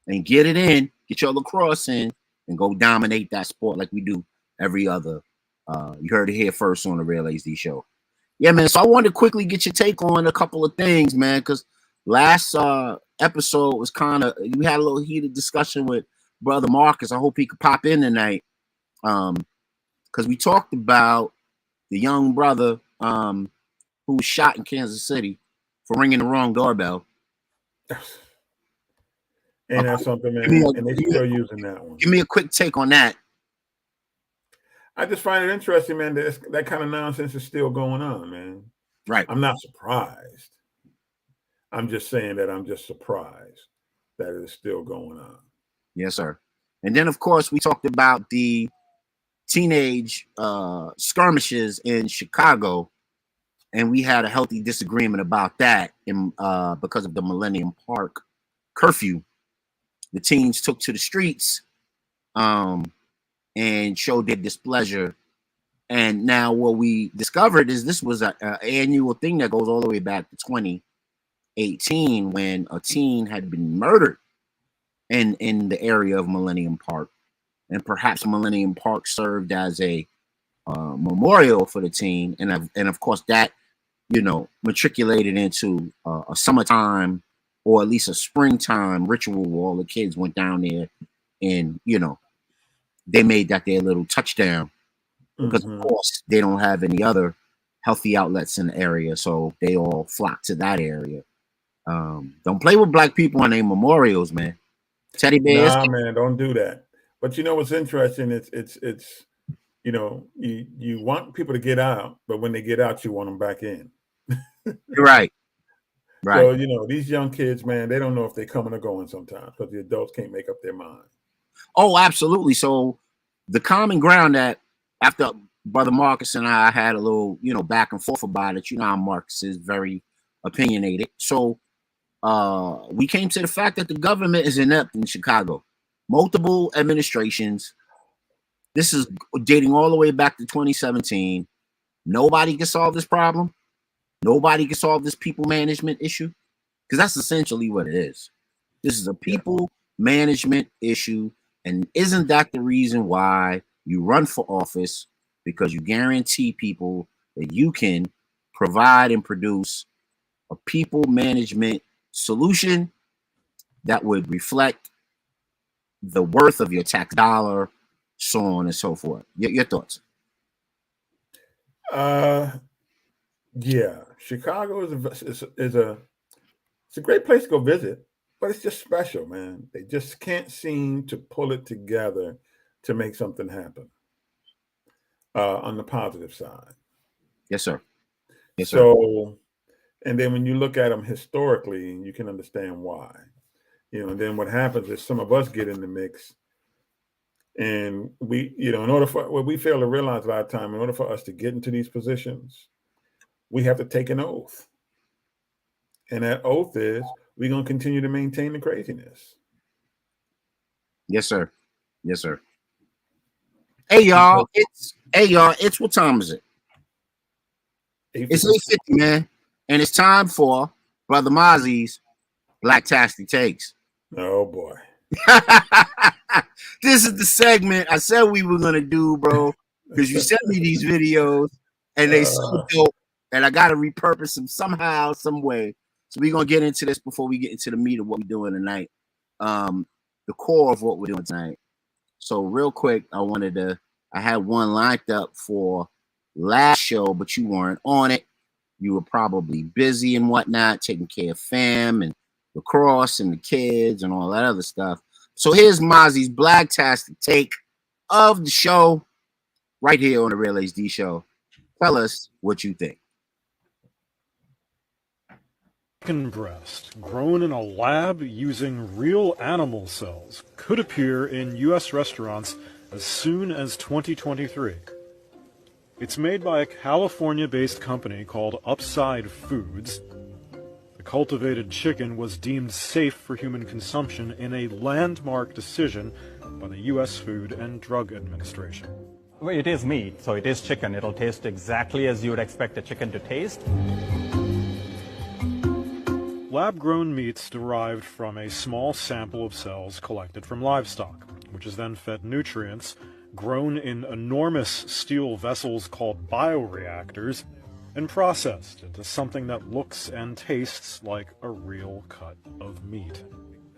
S2: and get it in, get your lacrosse in, and go dominate that sport like we do every other. You heard it here first on the Real HD show. Yeah, man. So I wanted to quickly get your take on a couple of things, man, because last episode was we had a little heated discussion with Brother Marcus. I hope he could pop in tonight. Because we talked about the young brother who was shot in Kansas City for ringing the wrong doorbell.
S5: And that's something, man. And they're still using that one.
S2: Give me a quick take on that.
S5: I just find it interesting, man, that kind of nonsense is still going on, man.
S2: Right.
S5: I'm not surprised. I'm just saying that I'm just surprised that it is still going on.
S2: Yes, sir. And then, of course, we talked about the teenage skirmishes in Chicago, and we had a healthy disagreement about that because of the Millennium Park curfew. The teens took to the streets and showed their displeasure. And now what we discovered is this was an annual thing that goes all the way back to 2018 when a teen had been murdered in the area of Millennium Park. And perhaps Millennium Park served as a memorial for the teen. And of course that, matriculated into a summertime or at least a springtime ritual where all the kids went down there and, they made that their little touchdown because of course they don't have any other healthy outlets in the area. So they all flock to that area. Don't play with black people on their memorials, man. Teddy bears.
S5: Nah, man, don't do that. But you know what's interesting? It's you know, you want people to get out, but when they get out, you want them back in.
S2: You're right. Right.
S5: So, you know, these young kids, man, they don't know if they're coming or going sometimes because the adults can't make up their mind.
S2: Oh, absolutely. So the common ground that after Brother Marcus and I had a little, you know, back and forth about it, you know how Marcus is very opinionated. So we came to the fact that the government is inept in Chicago. Multiple administrations. This is dating all the way back to 2017. Nobody can solve this problem. Nobody can solve this people management issue, because that's essentially what it is. This is a people management issue. And isn't that the reason why you run for office? Because you guarantee people that you can provide and produce a people management solution that would reflect the worth of your tax dollar, so on and so forth. Your thoughts?
S5: Yeah, Chicago is a great place to go visit, but it's just special, man. They just can't seem to pull it together to make something happen on the positive side.
S2: Yes, sir. Yes, sir.
S5: So, and then when you look at them historically, you can understand why. You know, and then what happens is some of us get in the mix, and we, you know, in order for what we fail to realize a lot of time, in order for us to get into these positions, we have to take an oath. And that oath is we're going to continue to maintain the craziness.
S2: Yes, sir. Yes, sir. Hey, y'all. It's what time is it? It's 8:50, man. And it's time for Brother Mozzie's Blacktastic Takes.
S5: Oh, boy.
S2: This is the segment I said we were going to do, bro, because you sent me these videos and they so dope, and I got to repurpose them somehow, some way. So we're going to get into this before we get into the meat of what we're doing tonight, the core of what we're doing tonight. So real quick, I had one lined up for last show, but you weren't on it. You were probably busy and whatnot, taking care of fam and lacrosse and the kids and all that other stuff. So here's Mozzie's Blacktastic take of the show right here on the Real HD Show. Tell us what you think.
S6: Chicken breast grown in a lab using real animal cells could appear in U.S. restaurants as soon as 2023. It's made by a California-based company called Upside Foods. The cultivated chicken was deemed safe for human consumption in a landmark decision by the U.S. Food and Drug Administration.
S7: Well, it is meat, so it is chicken. It'll taste exactly as you would expect a chicken to taste.
S6: Lab-grown meats derived from a small sample of cells collected from livestock, which is then fed nutrients, grown in enormous steel vessels called bioreactors, and processed into something that looks and tastes like a real cut of meat.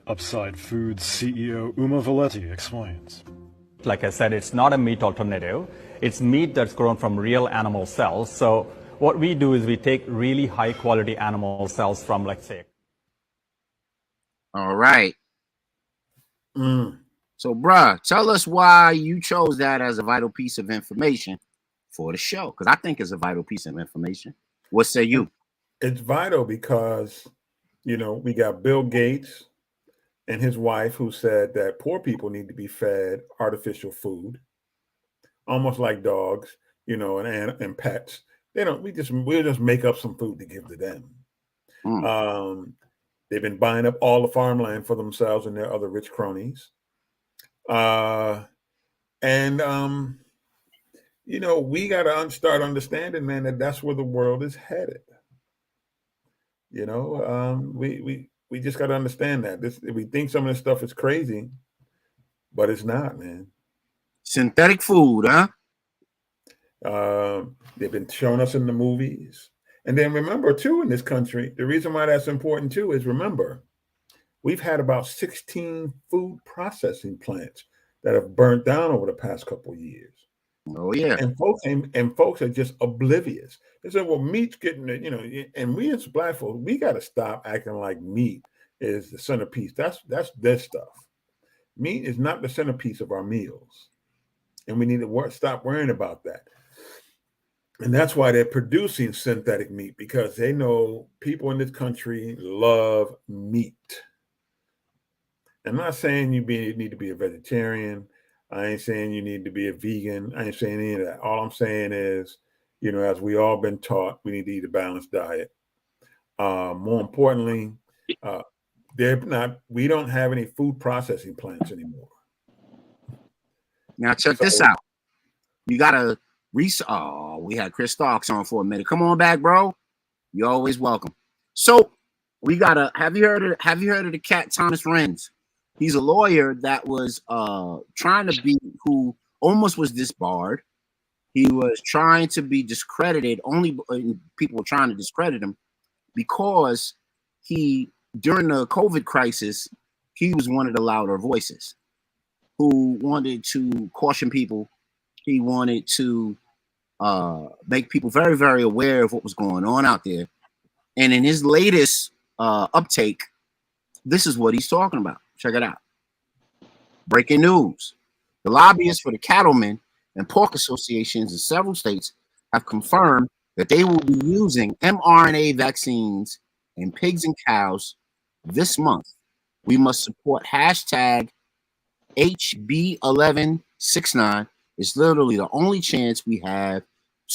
S6: Upside Foods CEO Uma Valetti explains.
S7: Like I said, it's not a meat alternative. It's meat that's grown from real animal cells. So what we do is we take really high quality animal cells from, let's say.
S2: All right. So, bruh, tell us why you chose that as a vital piece of information for the show, because I think it's a vital piece of information. What say you?
S5: It's vital because, you know, we got Bill Gates and his wife who said that poor people need to be fed artificial food, almost like dogs, you know, and pets. We'll just make up some food to give to them. They've been buying up all the farmland for themselves and their other rich cronies. You know, we got to start understanding, man, that that's where the world is headed. You know, we just got to understand that we think some of this stuff is crazy, but it's not, man.
S2: Synthetic food, huh?
S5: They've been showing us in the movies. And then remember, too, in this country, the reason why that's important, too, is remember, we've had about 16 food processing plants that have burnt down over the past couple of years.
S2: Oh, yeah.
S5: And folks are just oblivious. They say, well, meat's getting, you know, and we as black folks, we got to stop acting like meat is the centerpiece. That's their stuff. Meat is not the centerpiece of our meals, and we need to stop worrying about that. And that's why they're producing synthetic meat, because they know people in this country love meat. I'm not saying you need to be a vegetarian. I ain't saying you need to be a vegan. I ain't saying any of that. All I'm saying is, as we all been taught, we need to eat a balanced diet. More importantly, we don't have any food processing plants anymore.
S2: Now check this out. You gotta we had Chris Starks on for a minute. Come on back, bro. You're always welcome. So we gotta have you heard of the cat Thomas Renz? He's a lawyer that was who almost was disbarred. He was trying to be discredited. People were trying to discredit him because during the COVID crisis, he was one of the louder voices who wanted to caution people. He wanted to make people very, very aware of what was going on out there. And in his latest uptake, this is what he's talking about. Check it out. Breaking news. The lobbyists for the cattlemen and pork associations in several states have confirmed that they will be using mRNA vaccines in pigs and cows this month. We must support hashtag HB1169. It's literally the only chance we have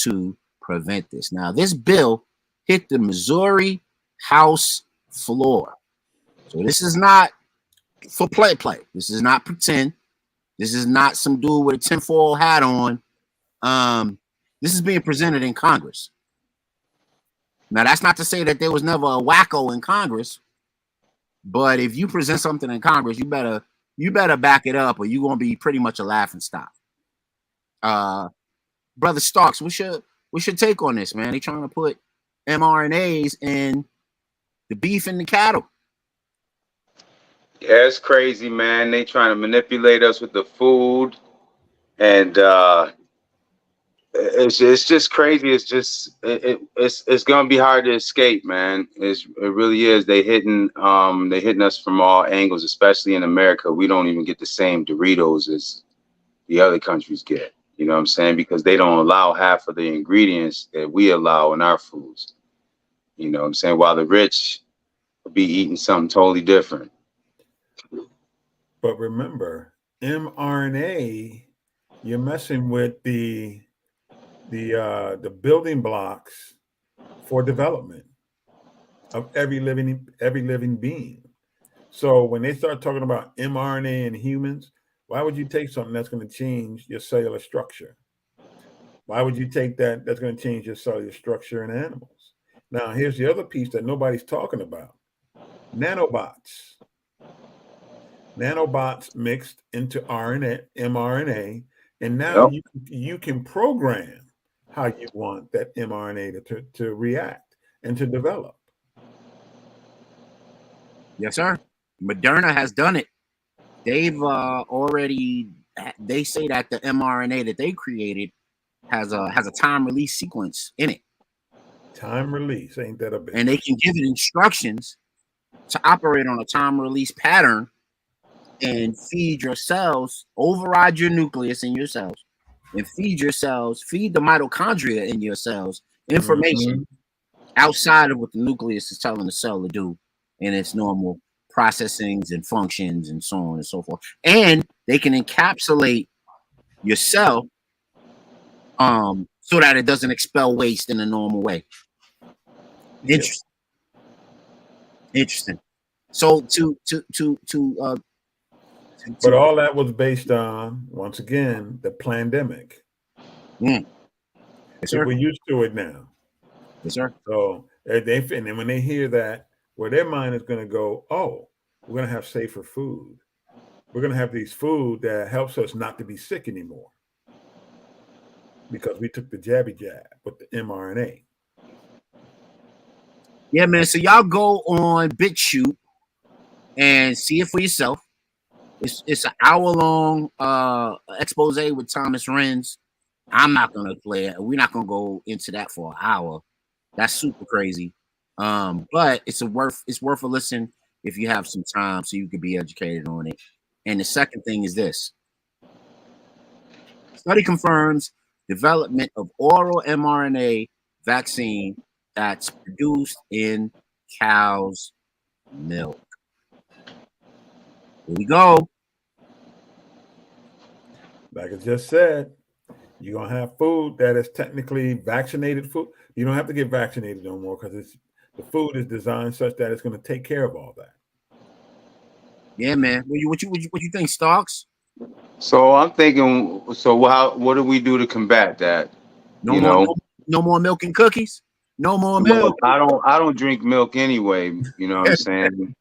S2: to prevent this. Now, this bill hit the Missouri House floor. So this is not for play. This is not pretend. This is not some dude with a tinfoil hat on. This is being presented in Congress. Now, that's not to say that there was never a wacko in Congress, but if you present something in Congress, you better back it up, or you're gonna be pretty much a laughing stock. Brother Starks, what's your take on this, man? They trying to put mRNAs in the beef and the cattle.
S4: Yeah, it's crazy, man. They trying to manipulate us with the food, and it's just crazy. It's just it's gonna be hard to escape, man. It really is. They hitting us from all angles, especially in America. We don't even get the same Doritos as the other countries get. You know what I'm saying? Because they don't allow half of the ingredients that we allow in our foods. You know what I'm saying? While the rich will be eating something totally different.
S5: But remember, mRNA, you're messing with the building blocks for development of every living being. So when they start talking about mRNA in humans, why would you take something that's going to change your cellular structure? Why would you take that's going to change your cellular structure in animals? Now, here's the other piece that nobody's talking about. Nanobots. Nanobots mixed into mRNA, and now you can program how you want that mRNA to react and to develop.
S2: Yes, sir. Moderna has done it. They've they say that the mRNA that they created has a time release sequence in it.
S5: Time release, ain't that a bitch?
S2: And they can give it instructions to operate on a time release pattern and feed your cells, override your nucleus in your cells, and feed the mitochondria in your cells information outside of what the nucleus is telling the cell to do in its normal processings and functions and so on and so forth. And they can encapsulate your cell so that it doesn't expel waste in a normal way. Interesting. So
S5: but all that was based on, once again, the pandemic.
S2: Yes, sir.
S5: We're used to it now.
S2: Yes, sir.
S5: So and then when they hear that, where their mind is going to go, oh, we're going to have safer food. We're going to have these food that helps us not to be sick anymore because we took the jab with the mRNA.
S2: Yeah, man. So y'all go on BitChute and see it for yourself. It's an hour-long expose with Thomas Renz. I'm not gonna play it. We're not gonna go into that for an hour. That's super crazy. But it's worth a listen if you have some time, so you can be educated on it. And the second thing is this. Study confirms development of oral mRNA vaccine that's produced in cow's milk. Here we go.
S5: Like I just said, you're going to have food that is technically vaccinated food. You don't have to get vaccinated no more because the food is designed such that it's going to take care of all that.
S2: Yeah, man. What you think, Starks?
S4: So I'm thinking, so what do we do to combat that?
S2: No more milk and cookies. No more milk.
S4: I don't drink milk anyway. You know what I'm saying?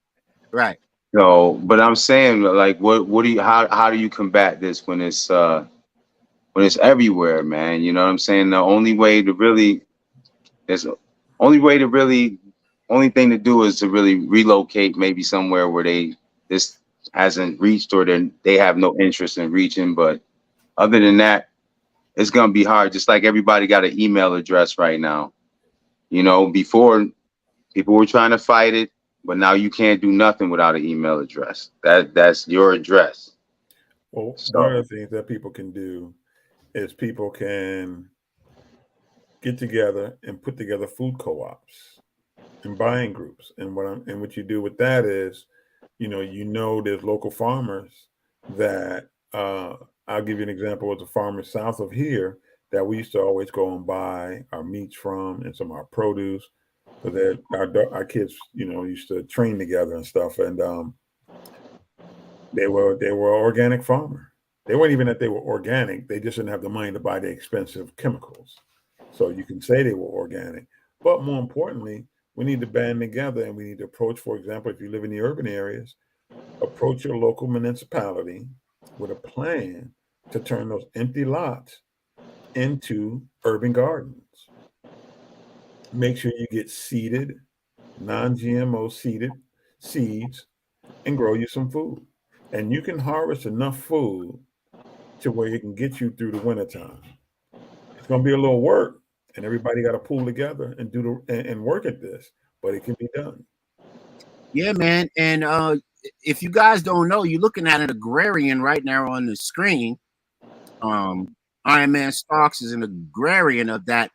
S2: Right.
S4: No, but I'm saying, like, what do you how do you combat this when it's everywhere, man? You know what I'm saying? The only thing to do is to really relocate maybe somewhere where this hasn't reached or they have no interest in reaching. But other than that, it's gonna be hard. Just like everybody got an email address right now. You know, before people were trying to fight it, but now you can't do nothing without an email address. That's your address.
S5: Well, one of the things that people can do is people can get together and put together food co-ops and buying groups. And what you do with that is, there's local farmers that I'll give you an example of the farmers south of here that we used to always go and buy our meats from and some of our produce. Because our kids, used to train together and stuff, and they were organic farmer. They weren't even that they were organic; they just didn't have the money to buy the expensive chemicals. So you can say they were organic, but more importantly, we need to band together and we need to approach. For example, if you live in the urban areas, approach your local municipality with a plan to turn those empty lots into urban gardens. Make sure you get seeded, non-GMO seeded seeds and grow you some food. And you can harvest enough food to where it can get you through the wintertime. It's going to be a little work and everybody got to pull together and and work at this, but it can be done.
S2: Yeah, man. And if you guys don't know, you're looking at an agrarian right now on the screen. Iron Man Starks is an agrarian of that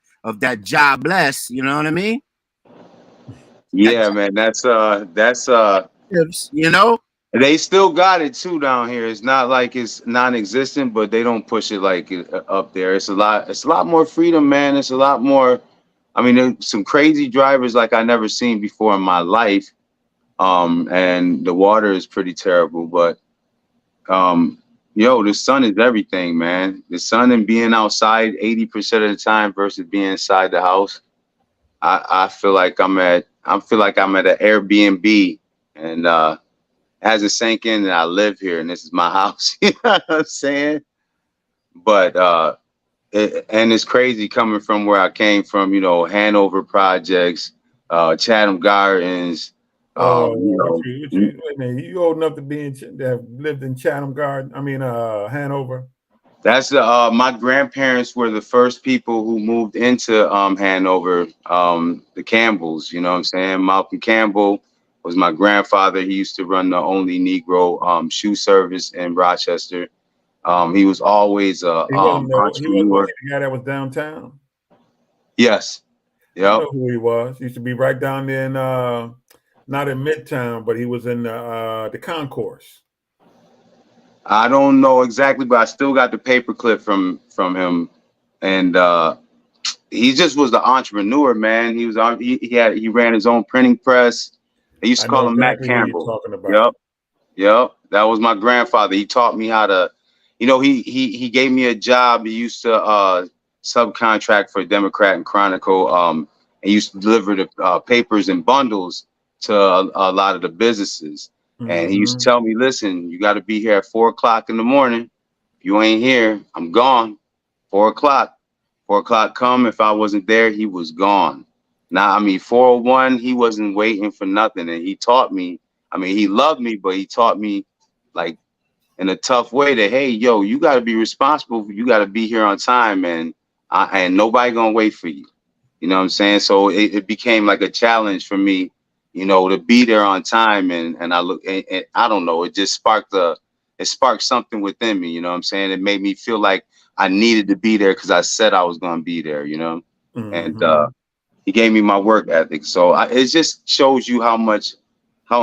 S2: jobless, you know what I mean?
S4: Yeah, man, that's they still got it too down here. It's not like it's non-existent, but they don't push it like up there. It's a lot more freedom, man. It's a lot more. I mean, there's some crazy drivers like I never seen before in my life. And the water is pretty terrible, but the sun is everything, man. The sun and being outside 80% of the time versus being inside the house. I feel like I'm at an Airbnb, and it hasn't sank in that I live here and this is my house. You know what I'm saying? But and it's crazy coming from where I came from. Hanover projects, Chatham Gardens.
S5: Wait a minute, you old enough to have lived in Chatham Garden? I mean, Hanover.
S4: That's my grandparents were the first people who moved into Hanover, the Campbells. You know what I'm saying? Malcolm Campbell was my grandfather. He used to run the only Negro shoe service in Rochester. He was always entrepreneur.
S5: He was the guy that was downtown.
S4: Yes. Yep.
S5: I know who he was. He used to be right down there in not in Midtown, but he was in the concourse.
S4: I don't know exactly, but I still got the paperclip from him, and he just was the entrepreneur, man. He ran his own printing press. They used to call him
S5: exactly
S4: Matt Campbell.
S5: Talking about.
S4: Yep. That was my grandfather. He taught me how to, he gave me a job. He used to subcontract for Democrat and Chronicle. And he used to deliver the papers in bundles to a lot of the businesses. Mm-hmm. And he used to tell me, listen, you got to be here at 4:00 in the morning. If you ain't here, I'm gone. 4:00. 4:00 come. If I wasn't there, he was gone. Now, 401, he wasn't waiting for nothing. And he taught me, he loved me, but he taught me like in a tough way that, hey, yo, you got to be responsible. You got to be here on time, and nobody going to wait for you. You know what I'm saying? So it became like a challenge for me, to be there on time. And I don't know, it just sparked it sparked something within me. You know what I'm saying? It made me feel like I needed to be there because I said I was going to be there. You know, and he gave me my work ethic. So it just shows you how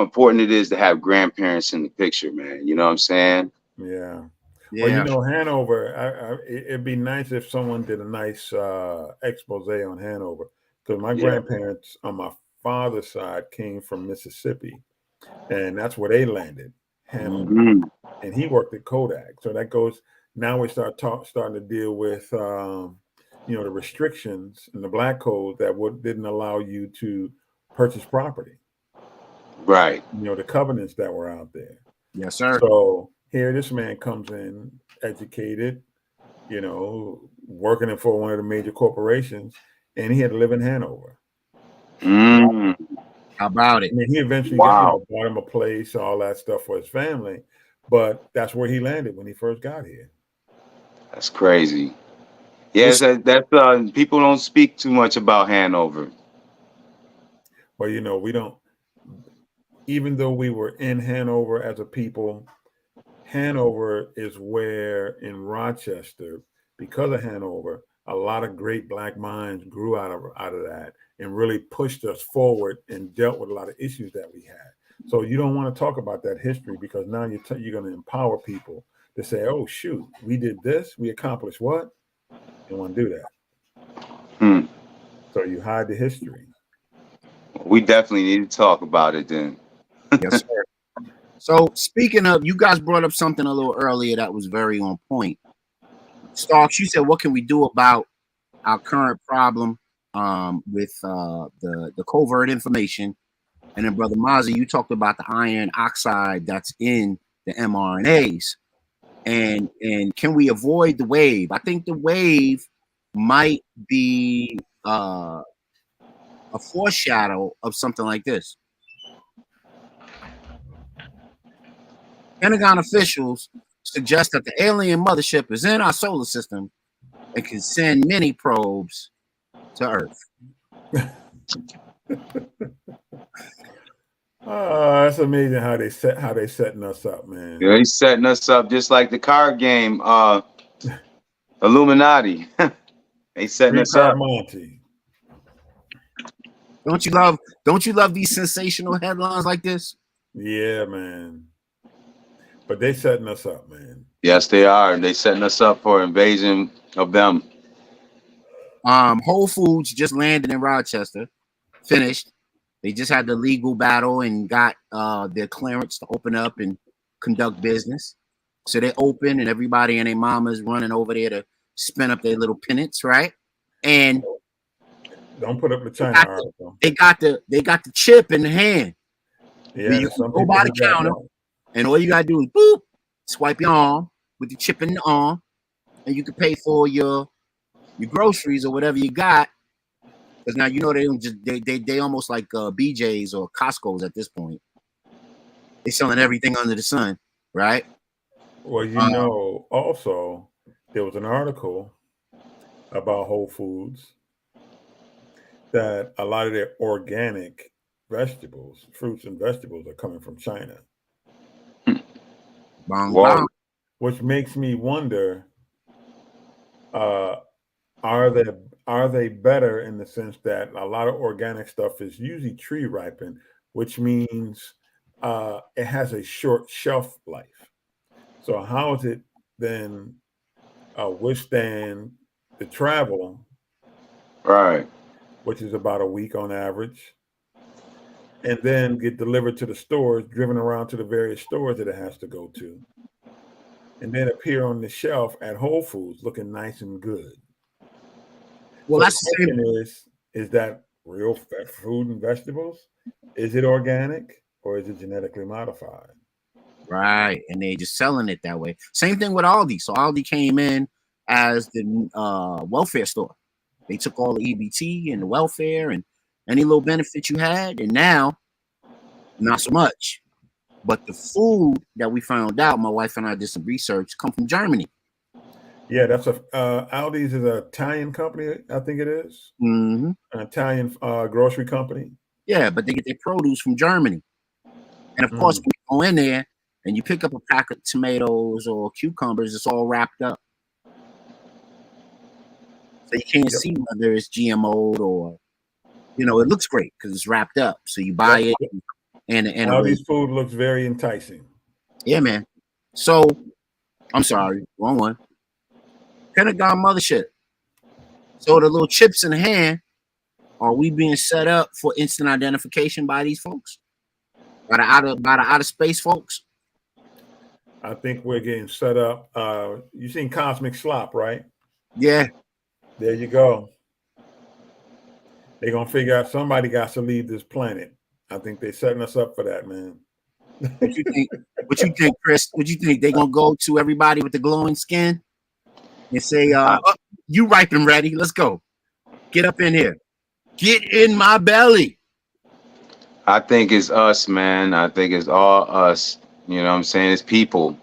S4: important it is to have grandparents in the picture, man. You know what I'm saying?
S5: Yeah.
S2: Yeah.
S5: Well, you know, Hanover, it'd be nice if someone did a nice expose on Hanover, because my grandparents on my father's side came from Mississippi, and that's where they landed, Hanover.
S4: Mhm.
S5: And he worked at Kodak. So that goes, now we starting to deal with, you know, the restrictions in the black code that didn't allow you to purchase property.
S4: Right.
S5: You know, the covenants that were out there.
S2: Yes, sir.
S5: So here this man comes in, educated, you know, working for one of the major corporations, and he had to live in Hanover.
S4: Mm.
S2: How about
S5: I
S2: it?
S5: mean, he eventually
S4: Wow.
S5: bought him a place, all that stuff for his family, but that's where he landed when he first got here.
S4: That's crazy. Yes, that's people don't speak too much about Hanover.
S5: But you know, we don't, even though we were in Hanover as a people, Hanover is where in Rochester, because of Hanover, a lot of great black minds grew out of that and really pushed us forward and dealt with a lot of issues that we had. So you don't want to talk about that history, because now you're going to empower people to say, "Oh shoot, we did this, we accomplished what?" You don't want to do that. So you hide the history.
S4: We definitely need to talk about it then.
S2: Yes, sir. So speaking of, you guys brought up something a little earlier that was very on point. Starks, you said, what can we do about our current problem with the covert information? And then Brother Mozzie, you talked about the iron oxide that's in the mRNAs. And can we avoid the wave? I think the wave might be a foreshadow of something like this. Pentagon officials suggest that the alien mothership is in our solar system and can send mini probes to Earth.
S5: That's amazing how they setting us up, man.
S4: Yeah, he's setting us up just like the card game, Illuminati. They setting us up.
S5: Monty.
S2: Don't you love these sensational headlines like this?
S5: Yeah, man. But they setting us up, man.
S4: Yes, they are. They setting us up for invasion of them.
S2: Whole Foods just landed in Rochester, finished. They just had the legal battle and got their clearance to open up and conduct business. So they open, and everybody and their mamas running over there to spin up their little pennants, right? And
S5: don't put up the China article.
S2: They got the chip in the hand.
S5: Yeah,
S2: you can go by the counter, and all you gotta do is boop, swipe your arm with the chip in the arm, and you can pay for your groceries or whatever you got. Because now you know they don't just they almost like BJ's or Costco's at this point. They're selling everything under the sun, right?
S5: Well, you know, also there was an article about Whole Foods that a lot of their organic vegetables, fruits and vegetables, are coming from China.
S2: Bong.
S5: Which makes me wonder, are they better in the sense that a lot of organic stuff is usually tree ripened, which means it has a short shelf life. So how is it then withstand the travel,
S4: right,
S5: which is about a week on average, and then get delivered to the stores, driven around to the various stores that it has to go to, and then appear on the shelf at Whole Foods looking nice and good?
S2: Well,
S5: so
S2: that's
S5: the question is that real food and vegetables? Is it organic or is it genetically modified?
S2: Right, and they just selling it that way. Same thing with Aldi. So Aldi came in as the welfare store. They took all the EBT and the welfare and any little benefit you had, and now not so much. But the food that we found out, my wife and I did some research, come from Germany.
S5: Yeah, that's Aldi's is an Italian company, I think it is.
S2: Mm-hmm.
S5: An Italian grocery company.
S2: Yeah, but they get their produce from Germany. And of course, we go in there and you pick up a pack of tomatoes or cucumbers, it's all wrapped up. So you can't see whether it's GMO'd or, you know, it looks great because it's wrapped up. So you buy it, and
S5: all these food looks very enticing.
S2: Yeah, man. So I'm sorry, wrong one. Pentagon Mothership. So the little chips in the hand, are we being set up for instant identification by these folks? By the outer space folks?
S5: I think we're getting set up. You seen Cosmic Slop, right?
S2: Yeah.
S5: There you go. They're gonna figure out somebody got to leave this planet. I think they're setting us up for that, man.
S2: What you think? What you think, Chris? What you think? They gonna go to everybody with the glowing skin and say, oh, "You ripe and ready? Let's go. Get up in here. Get in my belly."
S4: I think it's us, man. I think it's all us. You know what I'm saying? It's people.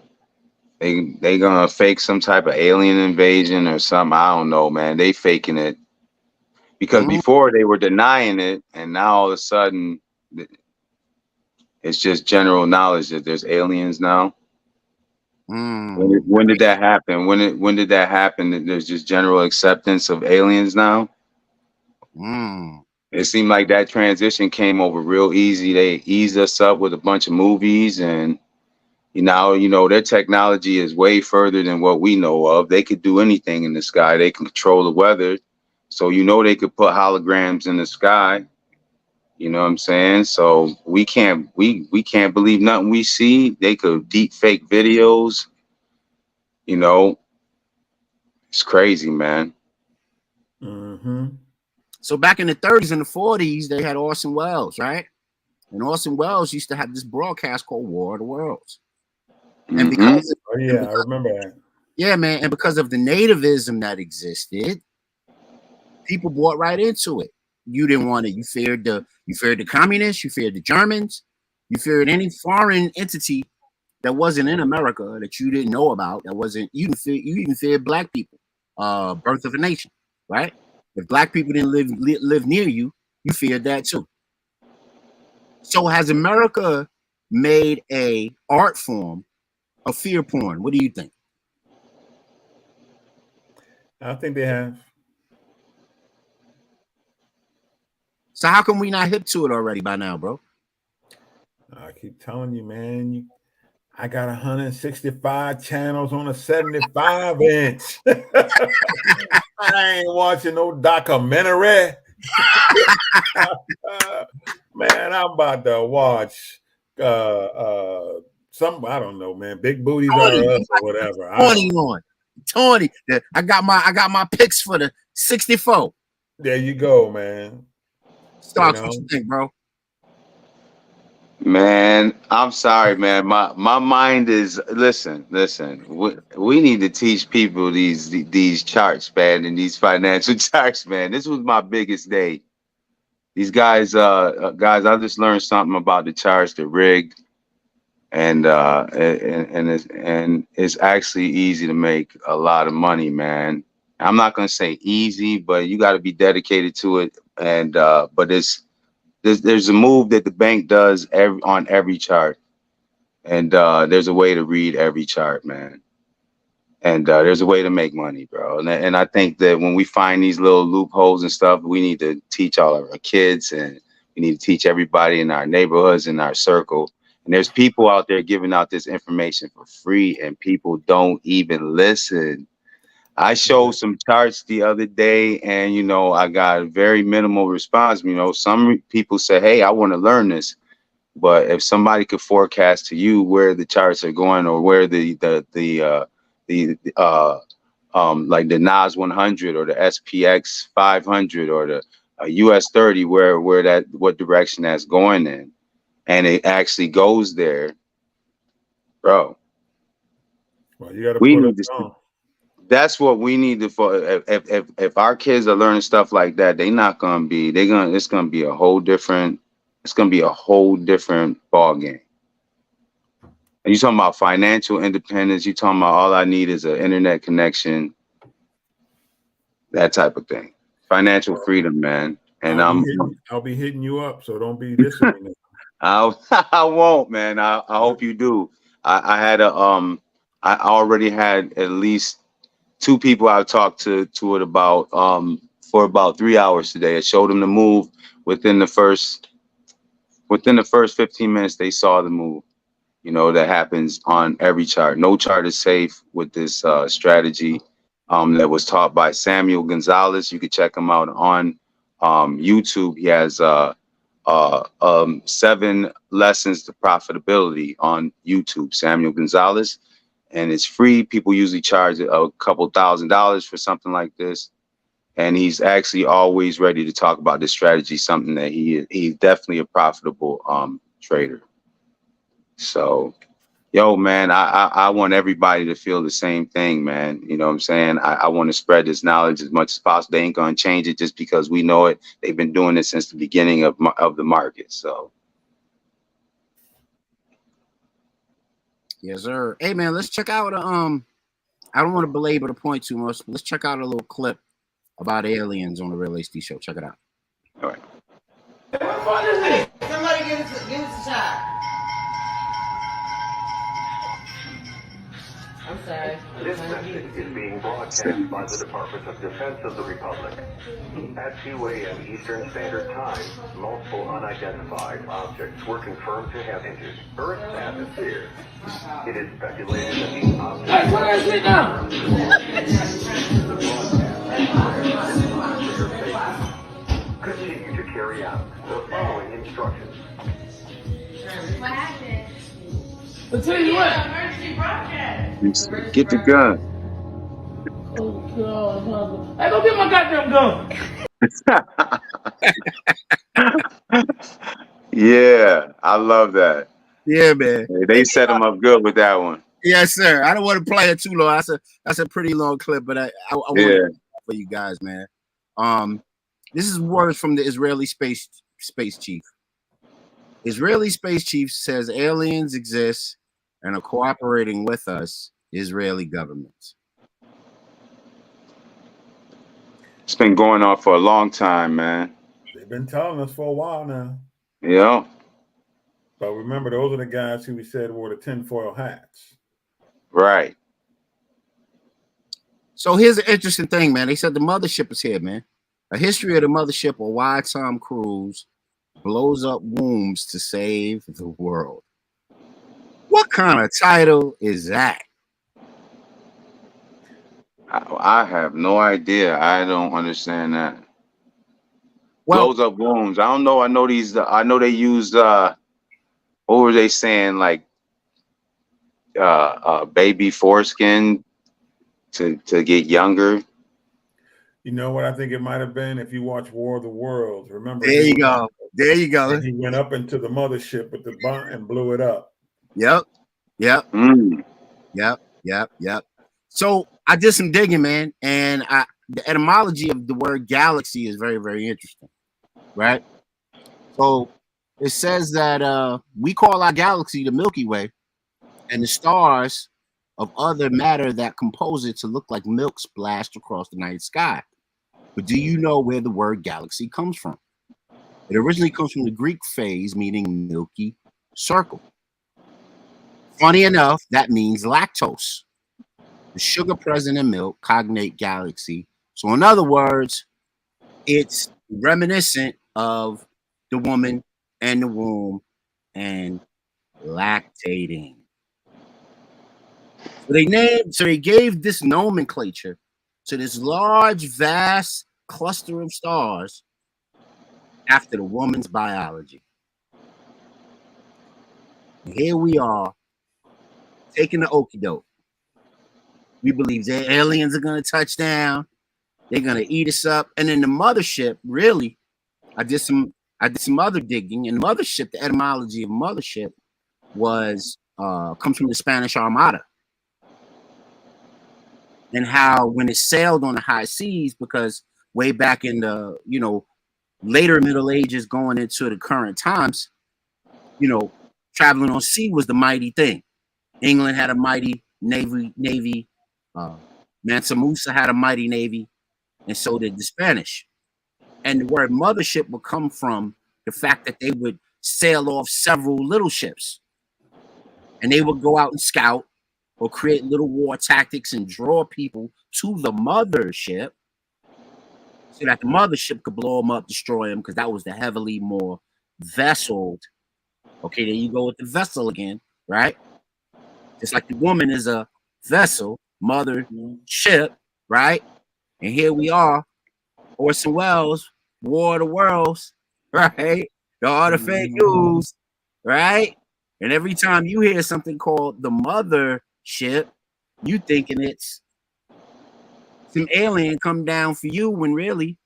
S4: They gonna fake some type of alien invasion or something. I don't know, man. They faking it. Because before they were denying it, and now all of a sudden it's just general knowledge that there's aliens now. When did that happen? When did that happen? That there's just general acceptance of aliens now. It seemed like that transition came over real easy. They eased us up with a bunch of movies, and you know their technology is way further than what we know of. They could do anything in the sky. They can control the weather. So they could put holograms in the sky. You know what I'm saying? So we can't believe nothing we see. They could deep fake videos. You know, it's crazy, man.
S2: So back in the 30s and the 40s, they had Orson Welles, right? And Orson Welles used to have this broadcast called War of the Worlds. And because
S5: I remember that.
S2: Yeah, man. And because of the nativism that existed, people bought right into it. You didn't want it. You feared the communists. You feared the Germans. You feared any foreign entity that wasn't in America that you didn't know about. That wasn't you even feared black people. Birth of a Nation, right? If black people didn't live near you, you feared that too. So has America made a art form of fear porn? What do you think?
S5: I think they have.
S2: So how come we not hip to it already by now, bro?
S5: I keep telling you, man. I got 165 channels on a 75-inch. I ain't watching no documentary. Man, I'm about to watch some, I don't know, man. Big Booties Are Us or whatever.
S2: Tony. I got my picks for the 64.
S5: There you go, man.
S2: Starks, what you think, bro?
S4: Man, I'm sorry, man. My mind is listen. We need to teach people these charts, man, and these financial charts, man. This was my biggest day. These guys, I just learned something about the charts, the rig, and it's actually easy to make a lot of money, man. I'm not gonna say easy, but you got to be dedicated to it. And but there's a move that the bank does on every chart, and there's a way to read every chart, man. And there's a way to make money, bro. And I think that when we find these little loopholes and stuff, we need to teach all of our kids, and we need to teach everybody in our neighborhoods, in our circle. And there's people out there giving out this information for free, and people don't even listen. I showed some charts the other day, and I got a very minimal response. Some people say, "Hey, I want to learn this," but if somebody could forecast to you where the charts are going, or where the like the NAS 100 or the SPX 500 or the US 30, what direction that's going in, and it actually goes there, bro.
S5: Well, you got to put it on.
S4: That's what we need to. If our kids are learning stuff like that, it's gonna be a whole different ball game. And you talking about financial independence? You talking about all I need is an internet connection, that type of thing. Financial freedom, man. And
S5: I'll be hitting you up, so don't be listening.
S4: I won't, man. I hope you do. I had I already had at least two people I've talked to it about for about 3 hours today. I showed them the move within the first 15 minutes. They saw the move. You know, that happens on every chart. No chart is safe with this strategy that was taught by Samuel Gonzalez. You can check him out on YouTube. He has 7 lessons to profitability on YouTube, Samuel Gonzalez, and it's free. People usually charge a couple $1,000s for something like this. And he's actually always ready to talk about this strategy, something that he's definitely a profitable trader. So, yo, man, I want everybody to feel the same thing, man. You know what I'm saying? I want to spread this knowledge as much as possible. They ain't gonna change it just because we know it. They've been doing it since the beginning of the market. So,
S2: Yes, sir. Hey, man, let's check out. I don't want to belabor the point too much, but let's check out a little clip about aliens on the Real HD show. Check it out.
S4: all right.
S8: What fun is it? Somebody give us a shot. I'm sorry.
S9: This message is being broadcast by the Department of Defense of the Republic. At 2 a.m. Eastern Standard Time, multiple unidentified objects were confirmed to have entered Earth's atmosphere. It is speculated that these objects...
S8: Hey, what is it now?
S9: Continue to carry out the following instructions.
S10: What happened?
S8: I'll tell you what.
S10: Emergency broadcast.
S4: Get the gun.
S8: Oh, God. Hey, go get my goddamn gun.
S4: Yeah, I love that.
S2: Yeah, man.
S4: They set him up good with that one.
S2: Yes, sir. I don't want to play it too long. That's a pretty long clip, but I want to for you guys, man. This is words from the Israeli space chief. Israeli space chief says aliens exist and are cooperating with us, Israeli government.
S4: It's been going on for a long time, man.
S5: They've been telling us for a while now.
S4: Yeah.
S5: But remember, those are the guys who we said wore the tinfoil hats.
S4: Right.
S2: So here's an interesting thing, man. They said the mothership is here, man. A history of the mothership, or why Tom Cruise blows up wombs to save the world. What kind of title is that?
S4: I have no idea. I don't understand that.
S2: Well,
S4: Blows up wombs. I don't know. I know these. I know they used. What were they saying? Like, baby foreskin to get younger.
S5: You know what I think it might have been? If you watch War of the Worlds, remember?
S2: There you go. There you go.
S5: He went up into the mothership with the bomb and blew it up.
S2: Yep. Yep.
S4: Mm.
S2: Yep. So I did some digging, man, and the etymology of the word galaxy is very, very interesting, right? So it says that we call our galaxy the Milky Way, and the stars of other matter that compose it to look like milk splashed across the night sky. But do you know where the word galaxy comes from? It originally comes from the Greek phase, meaning milky circle. Funny enough, that means lactose. The sugar present in milk, cognate galaxy. So in other words, it's reminiscent of the woman and the womb and lactating. So they gave this nomenclature to this large, vast cluster of stars after the woman's biology. And here we are, taking the okie doke. We believe the aliens are going to touch down. They're going to eat us up. And then the mothership, really, I did some other digging. And mothership, the etymology of mothership was comes from the Spanish Armada. And how when it sailed on the high seas, because way back in the, later Middle Ages going into the current times, traveling on sea was the mighty thing. England had a mighty navy. Mansa Musa had a mighty navy, and so did the Spanish. And the word mothership would come from the fact that they would sail off several little ships. and they would go out and scout or create little war tactics and draw people to the mothership so that the mothership could blow them up, destroy them, because that was the heavily more vesseled. Okay, there you go with the vessel again, right? Just like the woman is a vessel, mothership, right? And here we are, Orson Welles, War of the Worlds, right? All the fake news, right? And every time you hear something called the mothership, you thinking it's some alien come down for you when really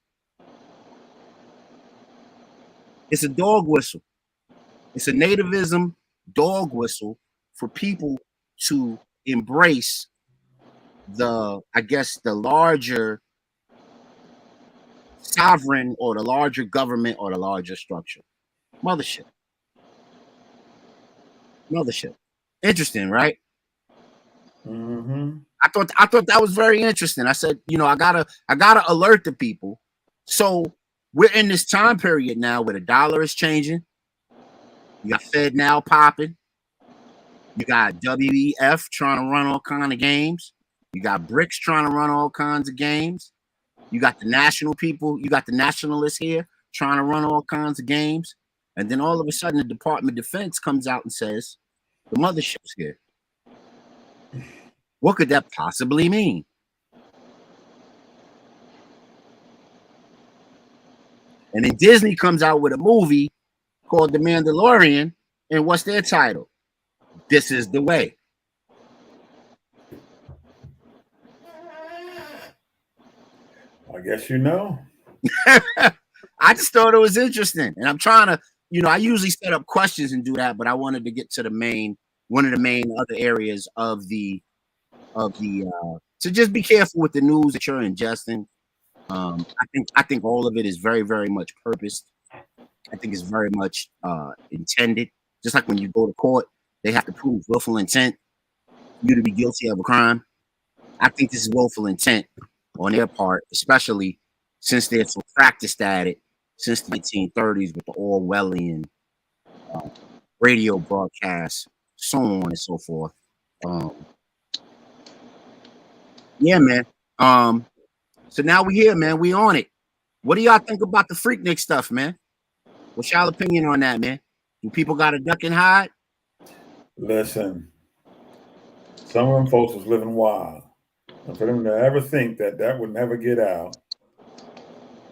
S2: it's a dog whistle. It's a nativism dog whistle for people to embrace the, I guess, the larger sovereign or the larger government or the larger structure. Mothership. Interesting, right? I thought that was very interesting. I said, you know, I gotta alert the people. So we're in this time period now where the dollar is changing. You got Fed now popping. You got WEF trying to run all kind of games. You got BRICS trying to run all kinds of games. You got the national people. You got the nationalists here trying to run all kinds of games. And then all of a sudden, the Department of Defense comes out and says, the mothership's here. What could that possibly mean? And then Disney comes out with a movie called The Mandalorian. And what's their title? This is the way.
S5: I guess you know.
S2: I just thought it was interesting. And I'm trying to, you know, I usually set up questions and do that, but I wanted to get to the main, one of the main other areas of the so just be careful with the news that you're ingesting. I think all of it is very, very much purposed. I think it's very much intended. Just like when you go to court, they have to prove willful intent for you to be guilty of a crime. I think this is willful intent on their part, especially since they're so practiced at it since the 1830s with the Orwellian radio broadcasts, so on and so forth. Yeah, man. So now we here, man. We on it. What do y'all think about the Freaknik stuff, man? What's y'all opinion on that, man? Do people got to duck and hide?
S5: Listen, some of them folks was living wild. And for them to ever think that that would never get out,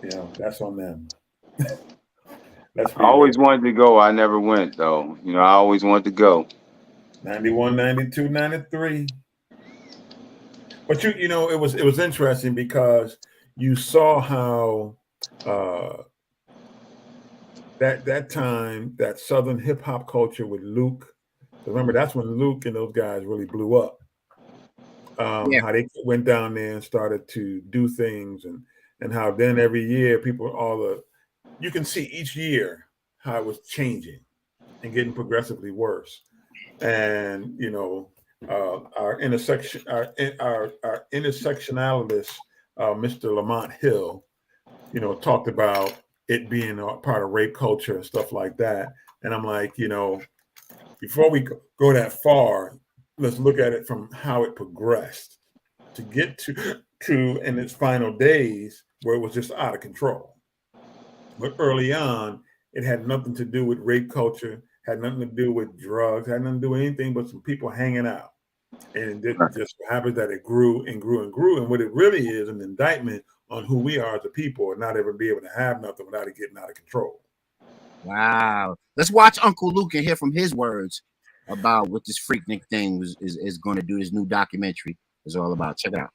S5: you know, that's on them.
S4: I always wanted to go. I never went, though. You know, I always wanted to go.
S5: 91, 92, 93. But you know, it was interesting because you saw how that time, that Southern hip hop culture with Luke. Remember, that's when Luke and those guys really blew up. How they went down there and started to do things, and how then every year you can see each year how it was changing and getting progressively worse. And you know, our intersectionalist, Mr. Lamont Hill, you know, talked about it being a part of rape culture and stuff like that. And I'm like, you know, before we go that far, let's look at it from how it progressed to get to in its final days where it was just out of control. But early on, it had nothing to do with rape culture, had nothing to do with drugs, had nothing to do with anything but some people hanging out. And it just happened that it grew and grew and grew. And what it really is an indictment on who we are as a people and not ever be able to have nothing without it getting out of control.
S2: Wow. Let's watch Uncle Luke and hear from his words about what this Freaknik thing is going to do. This new documentary is all about. Check it out.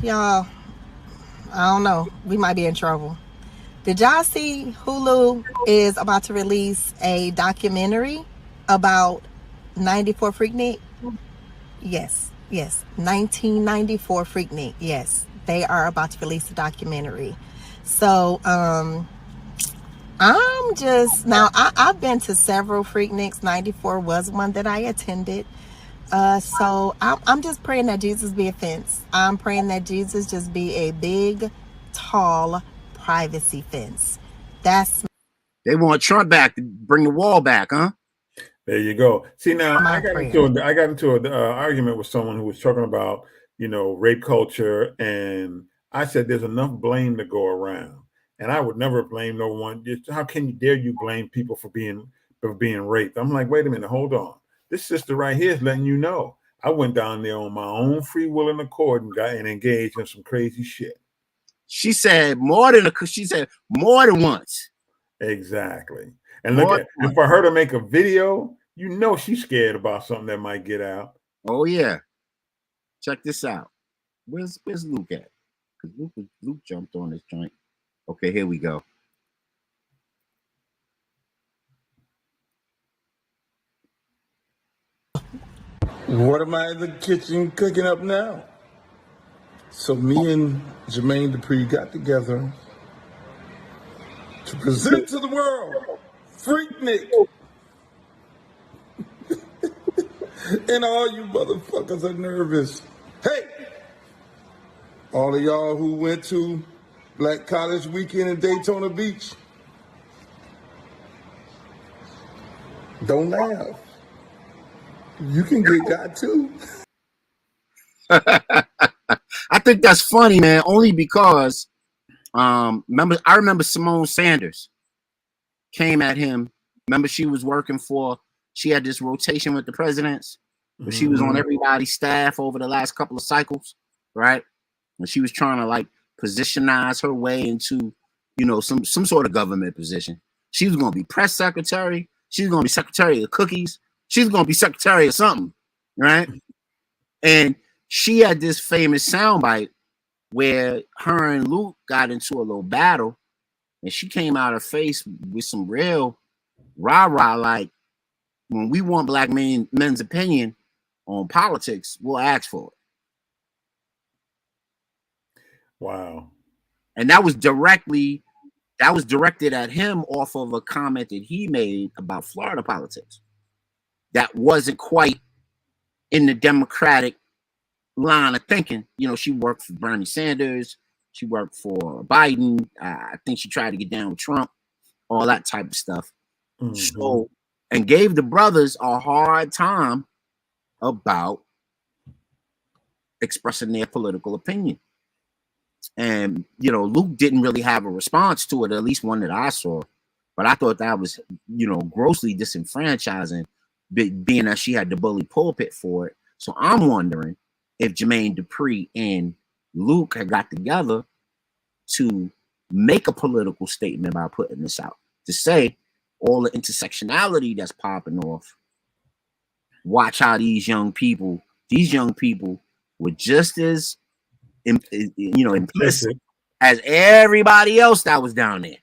S11: Y'all, I don't know. We might be in trouble. Did y'all see Hulu is about to release a documentary about 94 Freaknik? Yes. 1994 Freaknik. Yes, they are about to release a documentary. So, I'm just now. I've been to several Freakniks. 94 was one that I attended. So I'm just praying that Jesus be a fence. I'm praying that Jesus just be a big, tall privacy fence. That's
S2: They want Trump back to bring the wall back, huh?
S5: There you go. See, now
S11: my
S5: I got
S11: prayer.
S5: into an argument with someone who was talking about, rape culture, and I said there's enough blame to go around, and I would never blame no one. How can you dare you blame people for being raped? I'm like, wait a minute, hold on. This sister right here is letting you know I went down there on my own free will and accord and engaged in some crazy shit.
S2: She said more than once.
S5: Exactly. And look and for her to make a video, she's scared about something that might get out.
S2: Oh yeah. Check this out. Where's Luke at? Because Luke jumped on this joint. Okay, here we go.
S12: What am I in the kitchen cooking up now? So me and Jermaine Dupri got together to present to the world Freaknik. And all you motherfuckers are nervous. Hey! All of y'all who went to Black College Weekend in Daytona Beach, don't laugh. You can get got too.
S2: I think that's funny, man, only because I remember Simone Sanders came at him. Remember, she had this rotation with the presidents, but she was on everybody's staff over the last couple of cycles, right? And she was trying to like positionize her way into, some sort of government position. She was going to be press secretary. She was going to be secretary of cookies. She was going to be secretary of something, right? And she had this famous soundbite where her and Luke got into a little battle, and she came out her face with some real rah-rah, like, when we want black men's opinion on politics, we'll ask for it.
S5: Wow.
S2: And that was directed at him off of a comment that he made about Florida politics. That wasn't quite in the Democratic line of thinking. She worked for Bernie Sanders. She worked for Biden. I think she tried to get down with Trump, all that type of stuff. So, and gave the brothers a hard time about expressing their political opinion. And, Luke didn't really have a response to it, at least one that I saw. But I thought that was, grossly disenfranchising, being that she had the bully pulpit for it. So I'm wondering if Jermaine Dupri and Luke had got together to make a political statement about putting this out, to say all the intersectionality that's popping off. Watch how these young people were just as implicit as everybody else that was down there.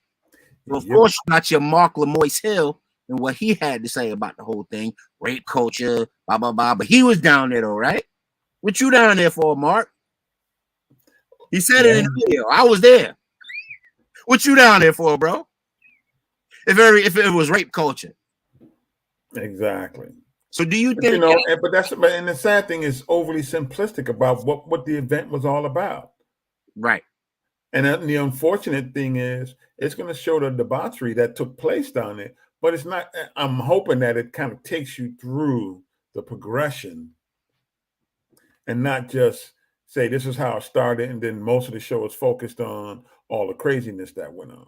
S2: So of course, you got your Mark Lamoise Hill and what he had to say about the whole thing, rape culture, blah blah blah. But he was down there though, right? What you down there for, Mark? He said it in the video. I was there. What you down there for, bro? If it was rape culture,
S5: exactly.
S2: So do you think?
S5: And the sad thing is overly simplistic about what the event was all about.
S2: Right.
S5: And the unfortunate thing is, it's going to show the debauchery that took place down there. But it's not. I'm hoping that it kind of takes you through the progression, and not just say this is how it started, and then most of the show is focused on all the craziness that went on.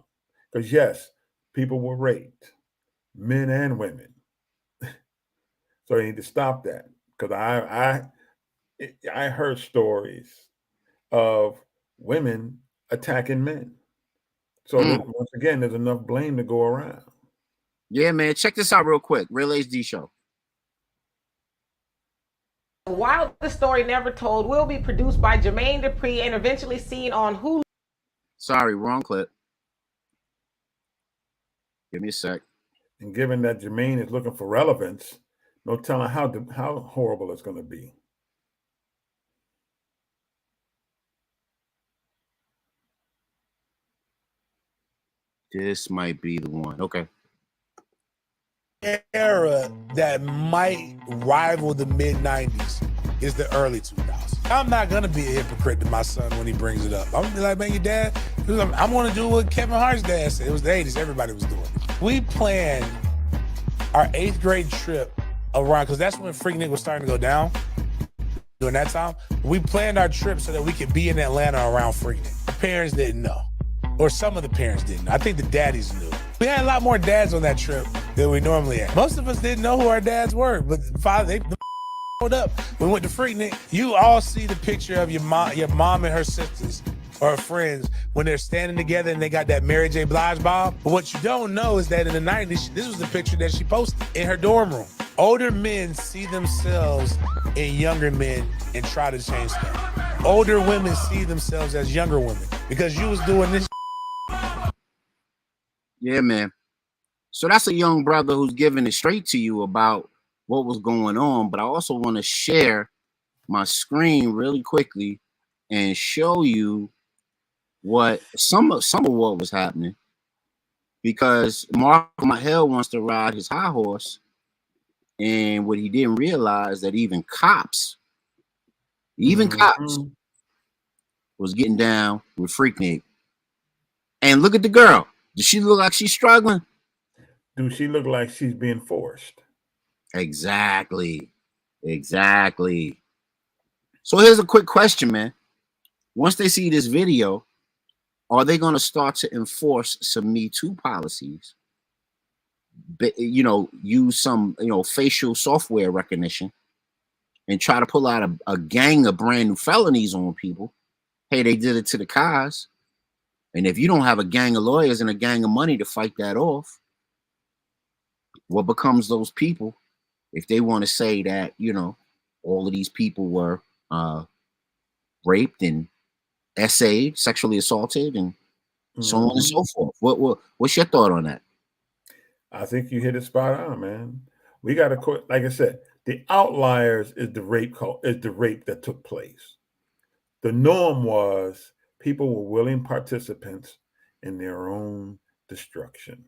S5: Because yes, people were raped, men and women. So they need to stop that, because I heard stories of women attacking men. So once again, there's enough blame to go around.
S2: Yeah, man. Check this out real quick. Real HD Show.
S13: Wild the Story Never Told will be produced by Jermaine Dupri and eventually seen on Hulu.
S2: Sorry, wrong clip. Give me a sec.
S5: And given that Jermaine is looking for relevance, no telling how horrible it's going to be.
S2: This might be the one. Okay.
S14: era that might rival the mid 90s is the early 2000s. I'm not gonna be a hypocrite to my son when he brings it up. I'm gonna be like, man, your dad, I'm gonna do what Kevin Hart's dad said. It was the 80s, everybody was doing it. We planned our 8th grade trip around, because that's when Freaknik was starting to go down. During that time, we planned our trip so that we could be in Atlanta around Freaknik. The parents didn't know, or some of the parents didn't. I think the daddies knew. We had a lot more dads on that trip than we normally had. Most of us didn't know who our dads were, but they showed up. We went to Freaknik. You all see the picture of your mom and her sisters or her friends when they're standing together and they got that Mary J. Blige bob. But what you don't know is that in the 90s, this was the picture that she posted in her dorm room. Older men see themselves in younger men and try to change stuff. Older women see themselves as younger women because you was doing this.
S2: Yeah, man. So that's a young brother who's giving it straight to you about what was going on. But I also want to share my screen really quickly and show you what some of what was happening, because Mark Mahel wants to ride his high horse, and what he didn't realize that even cops was getting down with Freaknik. And look at the girl. Does she look like she's struggling?
S5: Do she look like she's being forced?
S2: Exactly. So here's a quick question, man. Once they see this video, are they going to start to enforce some Me Too policies? Use some, facial software recognition and try to pull out a gang of brand new felonies on people? Hey, they did it to the Kaz. And if you don't have a gang of lawyers and a gang of money to fight that off, what becomes those people if they want to say that, all of these people were raped and essayed, sexually assaulted, and so on and so forth? What's your thought on that?
S5: I think you hit it spot on, man. We got to, like I said, the outliers is the rape that took place. The norm was people were willing participants in their own destruction.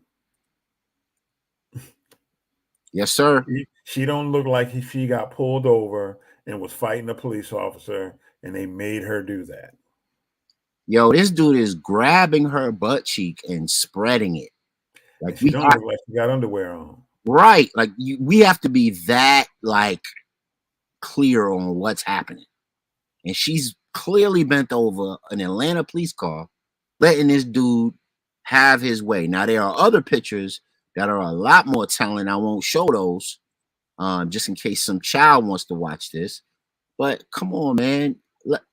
S2: Yes, sir.
S5: She don't look like she got pulled over and was fighting a police officer and they made her do that.
S2: Yo, this dude is grabbing her butt cheek and spreading it.
S5: Like she don't look like she got underwear on.
S2: Right. Like we have to be that clear on what's happening. And she's clearly bent over an Atlanta police car, letting this dude have his way. Now, there are other pictures that are a lot more telling. I won't show those just in case some child wants to watch this. But come on, man.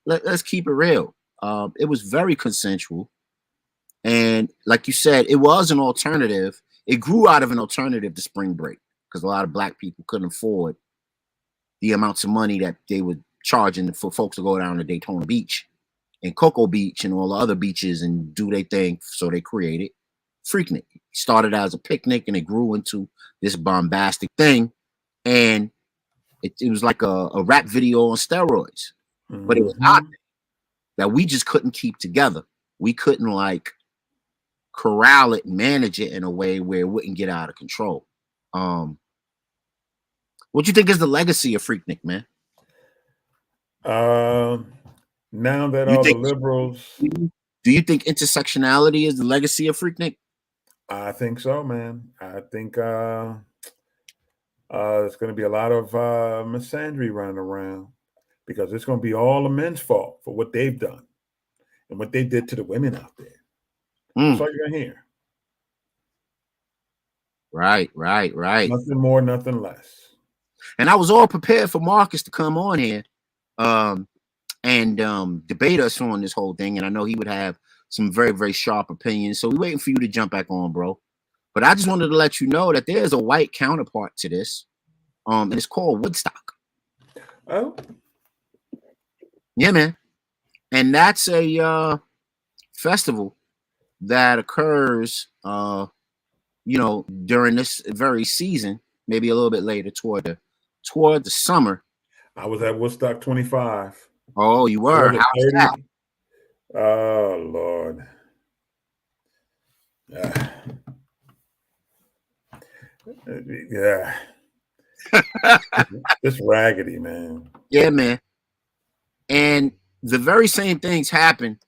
S2: Let's keep it real. It was very consensual. And like you said, it was an alternative. It grew out of an alternative to spring break because a lot of Black people couldn't afford the amounts of money that they were charging for folks to go down to Daytona Beach and Cocoa Beach and all the other beaches and do their thing. So they created Freaknik. It started as a picnic and it grew into this bombastic thing. And it was like a rap video on steroids. But it was odd that we just couldn't keep together. We couldn't corral it, manage it in a way where it wouldn't get out of control. What do you think is the legacy of Freaknik, man?
S5: Now that all the liberals,
S2: do you think intersectionality is the legacy of Freaknik?
S5: I think so, man. I think there's going to be a lot of misandry running around because it's going to be all the men's fault for what they've done and what they did to the women out there. That's all you're going to hear.
S2: Right.
S5: Nothing more, nothing less.
S2: And I was all prepared for Marcus to come on here and debate us on this whole thing. And I know he would have some very, very sharp opinions. So we're waiting for you to jump back on, bro. But I just wanted to let you know that there's a white counterpart to this. And it's called Woodstock.
S5: Oh.
S2: Yeah, man. And that's a festival that occurs during this very season, maybe a little bit later toward the summer.
S5: I was at Woodstock 25.
S2: Oh, you were? How's that?
S5: Oh, Lord. Yeah. It's raggedy, man.
S2: Yeah, man. And the very same things happen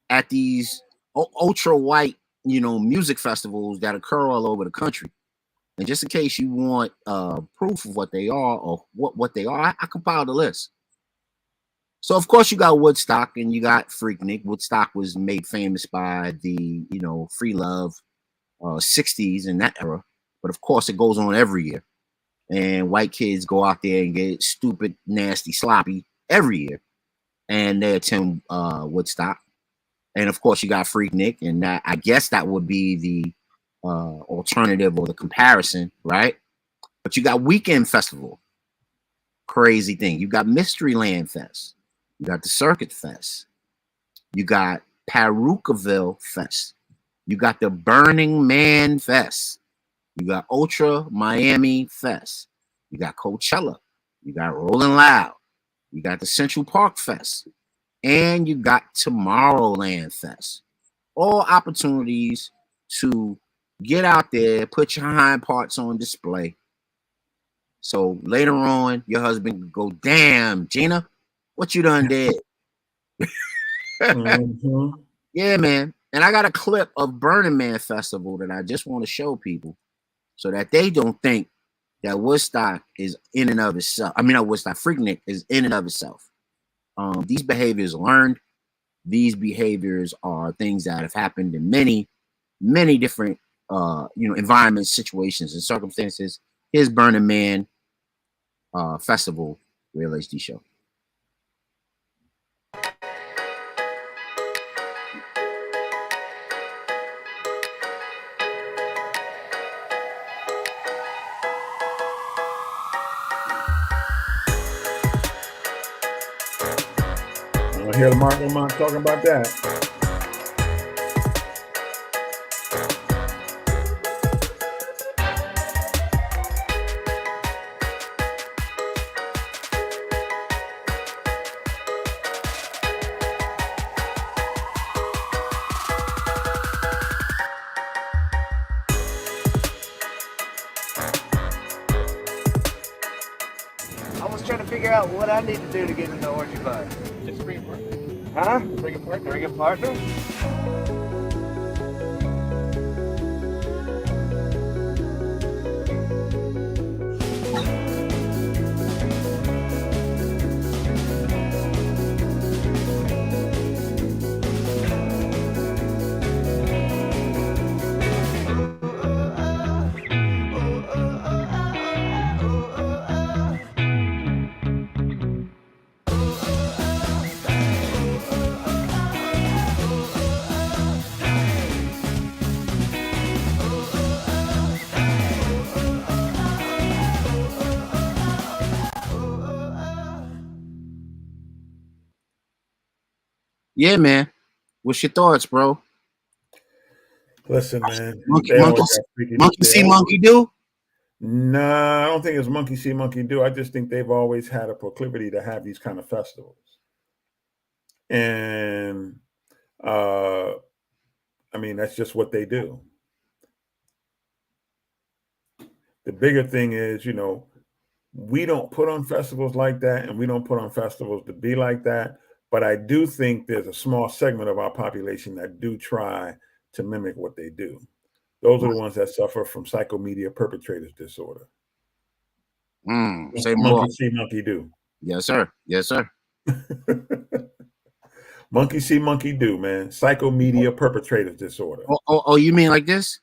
S2: at these ultra white, music festivals that occur all over the country. And just in case you want proof of what they are or what they are, I compiled a list. So of course you got Woodstock and you got Freaknik. Woodstock was made famous by the free love 60s and that era, but of course it goes on every year. And white kids go out there and get stupid, nasty, sloppy every year, and they attend Woodstock. And of course you got Freaknik, and that, I guess that would be the alternative or the comparison, right? But you got Weekend Festival, crazy thing. You got Mysteryland Fest. You got the Circuit Fest. You got Parucaville Fest. You got the Burning Man Fest. You got Ultra Miami Fest. You got Coachella. You got Rolling Loud. You got the Central Park Fest. And you got Tomorrowland Fest. All opportunities to get out there, put your hind parts on display. So later on, your husband can go, damn, Gina, what you done did?
S5: Mm-hmm.
S2: Yeah, man. And I got a clip of Burning Man Festival that I just want to show people so that they don't think that Woodstock is in and of itself. I mean, not Woodstock, Freaknik is in and of itself. These behaviors are learned. These behaviors are things that have happened in many, many different, environments, situations, and circumstances. Here's Burning Man Festival Real HD Show.
S5: I hear Mark Lamont talking about that.
S8: I was trying to figure out what I need to do to get into Orgy Bud.
S15: Just bring a partner.
S8: Huh?
S15: Bring a partner.
S8: Bring a partner?
S2: Yeah, man. What's your thoughts, bro?
S5: Listen, man.
S2: Monkey
S5: Monkey
S2: see, monkey do?
S5: Nah, I don't think it's monkey see, monkey do. I just think they've always had a proclivity to have these kind of festivals. And I mean, that's just what they do. The bigger thing is, we don't put on festivals like that, and we don't put on festivals to be like that. But I do think there's a small segment of our population that do try to mimic what they do. Those are the ones that suffer from psychomedia perpetrators disorder.
S2: Say
S5: monkey
S2: more.
S5: see, monkey do.
S2: Yes, sir. Yes, sir.
S5: Monkey see, monkey do, man. Psychomedia perpetrators disorder.
S2: Oh, you mean like this?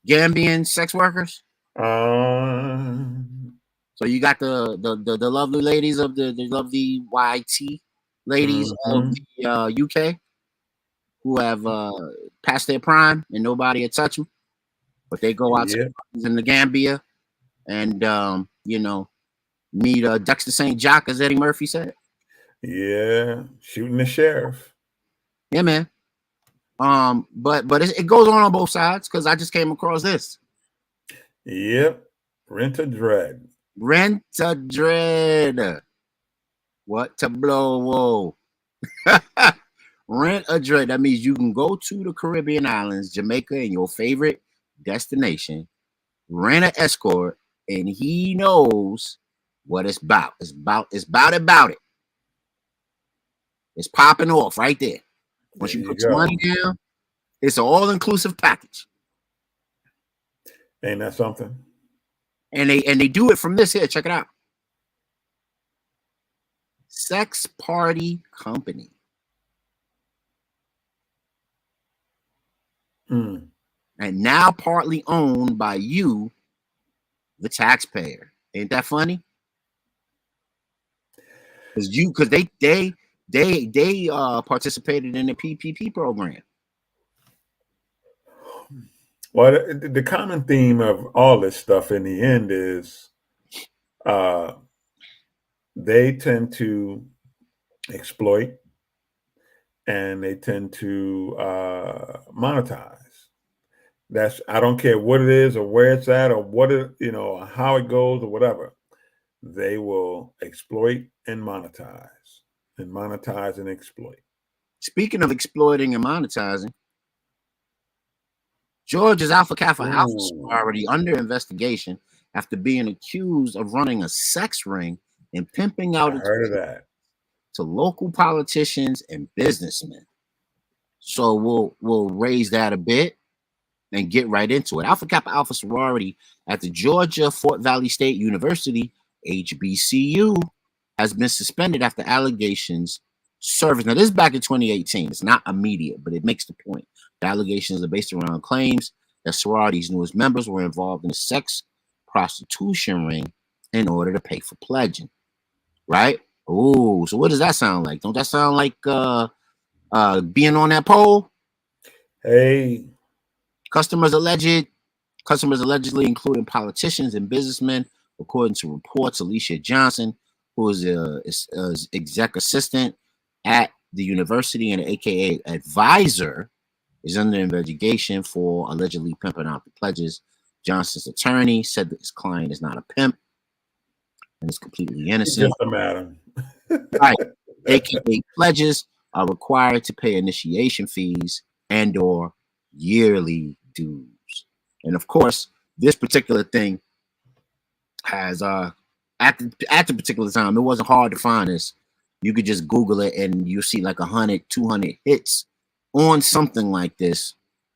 S2: Gambian sex workers? So you got the lovely ladies of the lovely YT ladies of the UK who have passed their prime and nobody had touched them, but they go out in the Gambia and meet Dexter St. Jock, as Eddie Murphy said.
S5: Yeah, shooting the sheriff.
S2: Yeah, man. But it goes on both sides because I just came across this.
S5: Yep, Rent a Dread.
S2: Rent a Dread. What to blow? Whoa. Rent a Dread. That means you can go to the Caribbean islands, Jamaica, and your favorite destination, ran an escort, and he knows what it's about. It's about it. It's popping off right there. Once you put your money down, it's an all-inclusive package.
S5: Ain't that something?
S2: And they do it from this here. Check it out. Sex Party Company.
S5: Mm.
S2: And now partly owned by you, the taxpayer. Ain't that funny? Because they participated in the PPP program.
S5: Well, the common theme of all this stuff in the end is they tend to exploit and they tend to monetize. I don't care what it is or where it's at or what it, how it goes or whatever. They will exploit and monetize and exploit.
S2: Speaking of exploiting and monetizing, Georgia's Alpha Kappa Alpha are already under investigation after being accused of running a sex ring and pimping out to local politicians and businessmen. So we'll raise that a bit and get right into it. Alpha Kappa Alpha sorority at the Georgia Fort Valley State University, HBCU, has been suspended after allegations surfaced. Now, this is back in 2018. It's not immediate, but it makes the point. The allegations are based around claims that sorority's newest members were involved in a sex prostitution ring in order to pay for pledging. Right? Oh, so what does that sound like? Don't that sound like being on that pole?
S5: Hey.
S2: Customers allegedly, including politicians and businessmen, according to reports. Alicia Johnson, who is a exec assistant at the university and an AKA advisor, is under investigation for allegedly pimping out the pledges. Johnson's attorney said that his client is not a pimp and is completely innocent.
S5: It's just a matter.
S2: Right. AKA pledges are required to pay initiation fees and or yearly dues. And of course, this particular thing has at the particular time, it wasn't hard to find this. You could just Google it and you see like 100, 200 hits on something like this,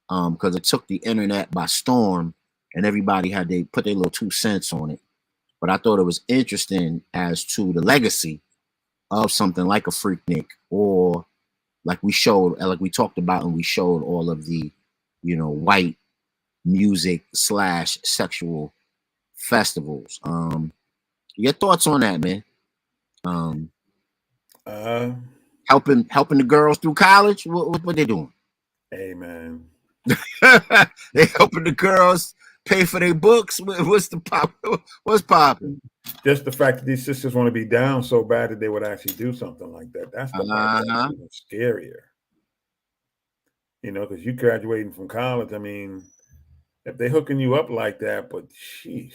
S2: because it took the internet by storm and everybody they put their little 2 cents on it. But I thought it was interesting as to the legacy of something like a Freaknik, or like we talked about, and we showed all of the, white music / sexual festivals. Your thoughts on that, man? Helping the girls through college. What they doing?
S5: Hey, man.
S2: They helping the girls pay for their books. What's the pop? What's popping?
S5: Just the fact that these sisters want to be down so bad that they would actually do something like that. That's the part that's even scarier. Because you graduating from college. I mean, if they hooking you up like that, but jeez.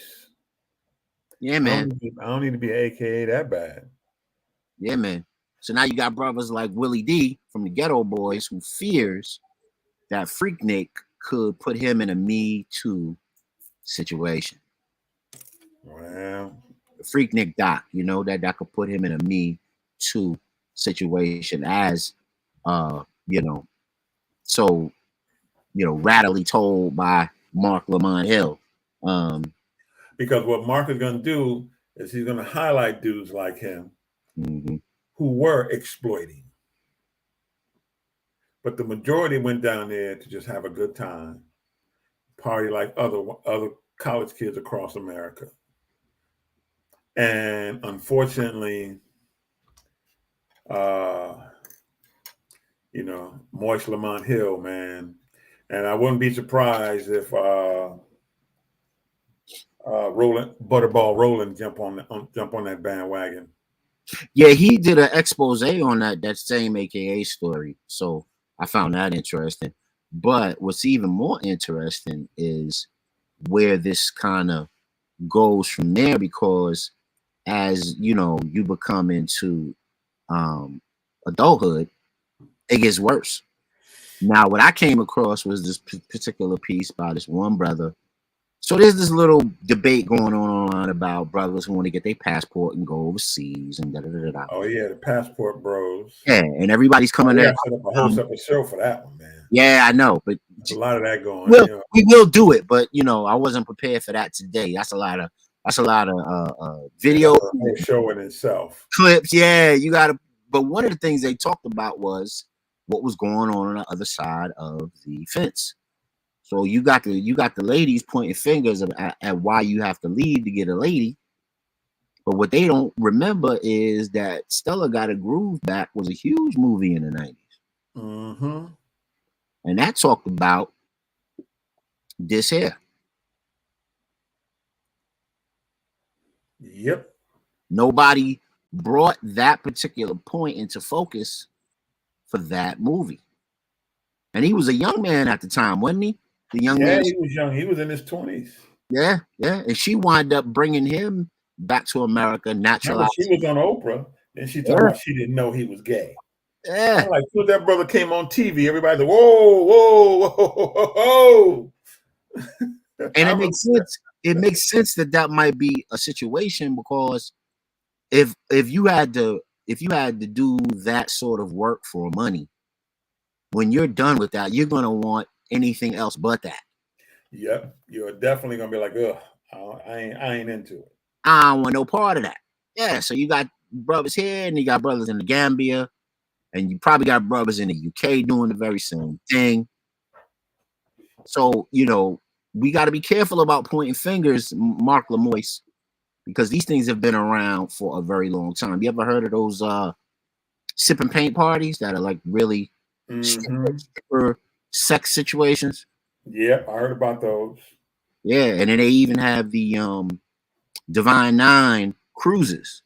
S2: Yeah, man.
S5: I don't need to be AKA that bad.
S2: Yeah, man. So now you got brothers like Willie D from the Ghetto Boys who fears that Freaknik could put him in a Me Too situation.
S5: Wow.
S2: The Freaknik doc, that could put him in a Me Too situation as, rattly told by Mark Lamont Hill.
S5: Because what Mark is going to do is he's going to highlight dudes like him who were exploiting. But the majority went down there to just have a good time, party like other college kids across America. And unfortunately, Moist Lamont Hill, man. And I wouldn't be surprised if Butterball Roland jump on that bandwagon.
S2: Yeah, he did an expose on that same AKA story. So I found that interesting. But what's even more interesting is where this kind of goes from there, because as you become into adulthood, it gets worse. Now, what I came across was this particular piece by this one brother So there's this little debate going on about brothers who want to get their passport and go overseas and da da da da.
S5: Oh yeah, the passport bros.
S2: Yeah, and everybody's coming
S5: We
S2: there.
S5: got to set up a whole separate show for that one, man.
S2: Yeah, I know, but
S5: there's a lot of that going.
S2: We will do it, but I wasn't prepared for that today. That's a lot of video
S5: whole show in itself.
S2: Clips. Yeah, you got to. But one of the things they talked about was what was going on the other side of the fence. So you got the ladies pointing fingers at why you have to leave to get a lady. But what they don't remember is that Stella Got a Groove Back was a huge movie in the 90s.
S5: Mm-hmm.
S2: And that talked about this here.
S5: Yep.
S2: Nobody brought that particular point into focus for that movie. And he was a young man at the time, wasn't he? The young man.
S5: He was young. He was in his 20s.
S2: Yeah. And she wound up bringing him back to America, naturalized.
S5: She was on Oprah, and she told me she didn't know he was gay.
S2: Yeah.
S5: I'm like, when that brother came on TV, everybody's like, whoa, whoa, whoa, whoa.
S2: And it makes sense. It makes sense that might be a situation, because if you had to do that sort of work for money, when you're done with that, you're gonna want anything else but that.
S5: Yep, you're definitely gonna be like, ugh, I ain't into it.
S2: I don't want no part of that. Yeah, so you got brothers here, and you got brothers in the Gambia, and you probably got brothers in the UK doing the very same thing. So we got to be careful about pointing fingers, Mark Lemoyce, because these things have been around for a very long time. You ever heard of those sip and paint parties that are like really stripper sex situations?
S5: Yeah, I heard about those.
S2: Yeah, and then they even have the Divine Nine cruises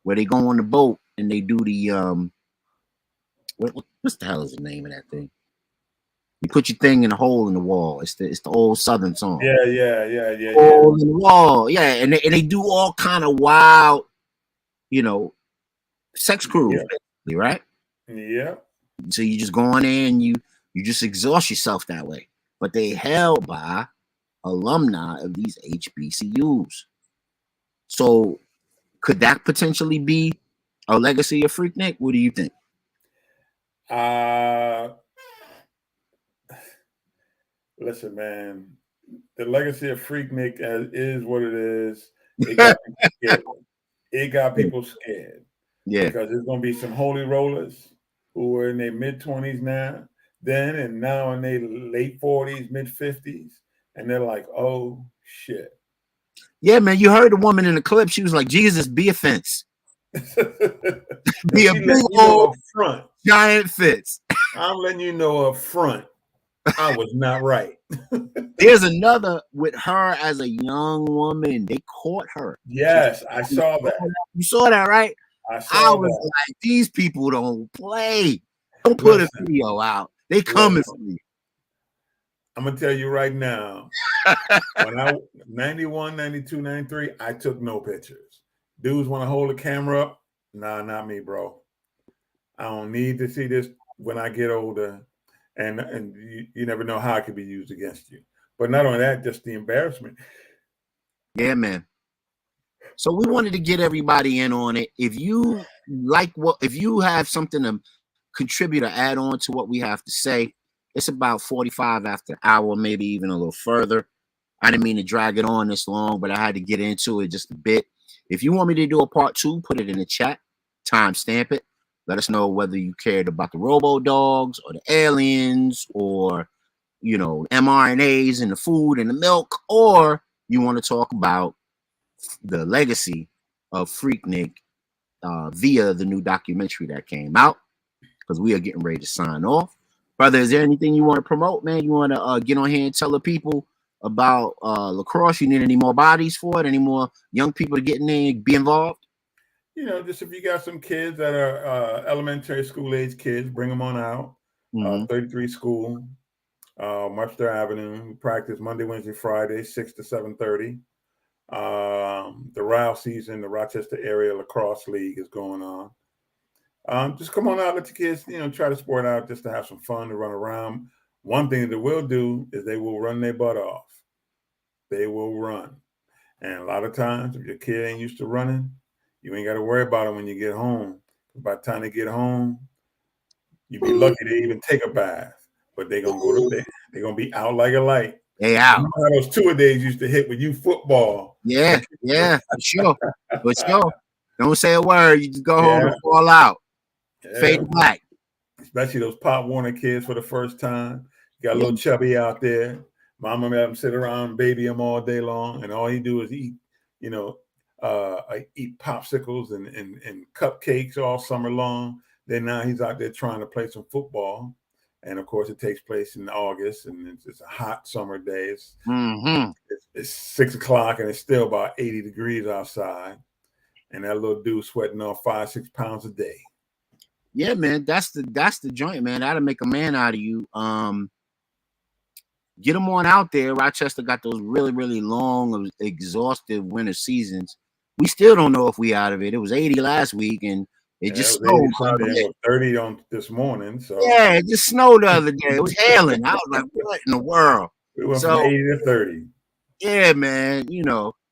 S2: where they go on the boat and they do the what's the hell is the name of that thing? You put your thing in a hole in the wall. It's the old Southern song.
S5: Yeah.
S2: Hole in the wall. Yeah, and they do all kind of wild, sex cruise, right?
S5: Yeah.
S2: So you just go on there and you just exhaust yourself that way. But they held by alumni of these HBCUs. So could that potentially be a legacy of Freaknik? What do you think?
S5: Listen, man, the legacy of Freaknik is what it is. It got people scared. It got people scared.
S2: Yeah.
S5: Because there's going to be some holy rollers who are in their mid-20s now, then, and now in their late 40s, mid-50s. And they're like, oh, shit.
S2: Yeah, man, you heard the woman in the clip. She was like, Jesus, be a fence. Be a big old
S5: front.
S2: Giant fence.
S5: I'm letting you know up front, I was not right.
S2: There's another with her as a young woman. They caught her.
S5: Yes, I saw that.
S2: You saw that, right? I was like, these people don't play. Don't put a video out. They coming for you.
S5: I'm going to tell you right now, when I 91, 92, 93, I took no pictures. Dudes want to hold the camera up. Nah, not me, bro. I don't need to see this when I get older. And you never know how it could be used against you. But not only that, just the embarrassment.
S2: Yeah, man. So we wanted to get everybody in on it. If you have something to contribute or add on to what we have to say, it's about 45 after an hour, maybe even a little further. I didn't mean to drag it on this long, but I had to get into it just a bit. If you want me to do a part 2, put it in the chat, timestamp it. Let us know whether you cared about the robo dogs or the aliens or, mRNAs in the food and the milk, or you want to talk about the legacy of Freaknik via the new documentary that came out, because we are getting ready to sign off. Brother, is there anything you want to promote, man? You want to get on here and tell the people about lacrosse? You need any more bodies for it? Any more young people to get in there and be involved?
S5: Just if you got some kids that are elementary school age kids, bring them on out. 33 School, Webster Avenue. We practice Monday, Wednesday, Friday, 6 to 7:30. The RAL season, the Rochester Area Lacrosse League is going on. Just come on out, let your kids, try to sport out just to have some fun, to run around. One thing they will do is they will run their butt off. they will run. And a lot of times, if your kid ain't used to running, you ain't got to worry about them when you get home. By the time they get home, you be lucky to even take a bath. But they gonna go to bed. They gonna be out like a light.
S2: They out.
S5: You know how those 2-a-days used to hit with you football.
S2: Yeah, yeah, for sure. For sure. Don't say a word. You just go home and fall out. Fade to black.
S5: Especially those Pop Warner kids for the first time. You got a little chubby out there. Mama made him sit around and baby him all day long, and all he do is eat, eat popsicles and cupcakes all summer long. Then now he's out there trying to play some football. And of course, it takes place in August, and it's a hot summer day. It's 6 o'clock, and it's still about 80 degrees outside. And that little dude sweating off 5-6 pounds a day.
S2: Yeah, man, that's the joint, man. That'll make a man out of you. Get them on out there. Rochester got those really, really long, exhaustive winter seasons. We still don't know if we out of it. It was 80 last week, and it just snowed.
S5: Sunday, 30 on this morning. So
S2: yeah, it just snowed the other day. It was hailing. I was like, what in the world?
S5: We went from 80 to 30.
S2: Yeah, man.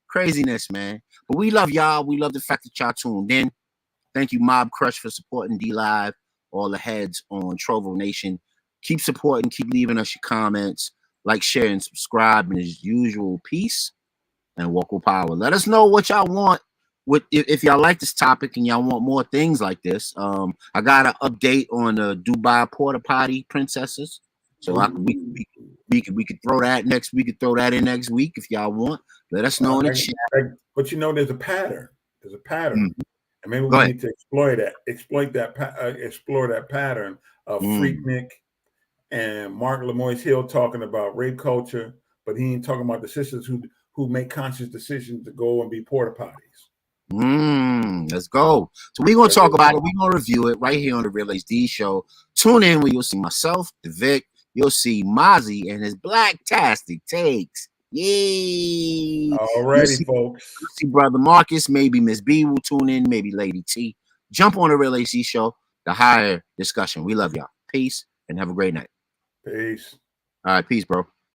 S2: Craziness, man. But we love y'all. We love the fact that y'all tuned in. Thank you, Mob Crush, for supporting D Live, all the heads on Trovo Nation. Keep supporting, keep leaving us your comments, like, share, and subscribe. And as usual, peace and walk with power. Let us know what y'all want. If y'all like this topic and y'all want more things like this. I got an update on the Dubai porta potty princesses. So we could throw that next. We could throw that in next week if y'all want. Let us know in the chat.
S5: But there's a pattern. There's a pattern.
S2: Mm-hmm.
S5: And maybe we need to explore that pattern of Freaknik and Mark Lamoise Hill talking about rape culture, but he ain't talking about the sisters who make conscious decisions to go and be porta potties.
S2: Let's go. So we're gonna talk about it. We're gonna review it right here on the Real HD Show. Tune in where you'll see myself, the Vic. You'll see Mozzie and his black-tastic takes. Yay!
S5: Alrighty, folks.
S2: You'll see Brother Marcus. Maybe Miss B will tune in. Maybe Lady T. Jump on the Real HD Show. The higher discussion. We love y'all. Peace and have a great night.
S5: Peace.
S2: All right, peace, bro.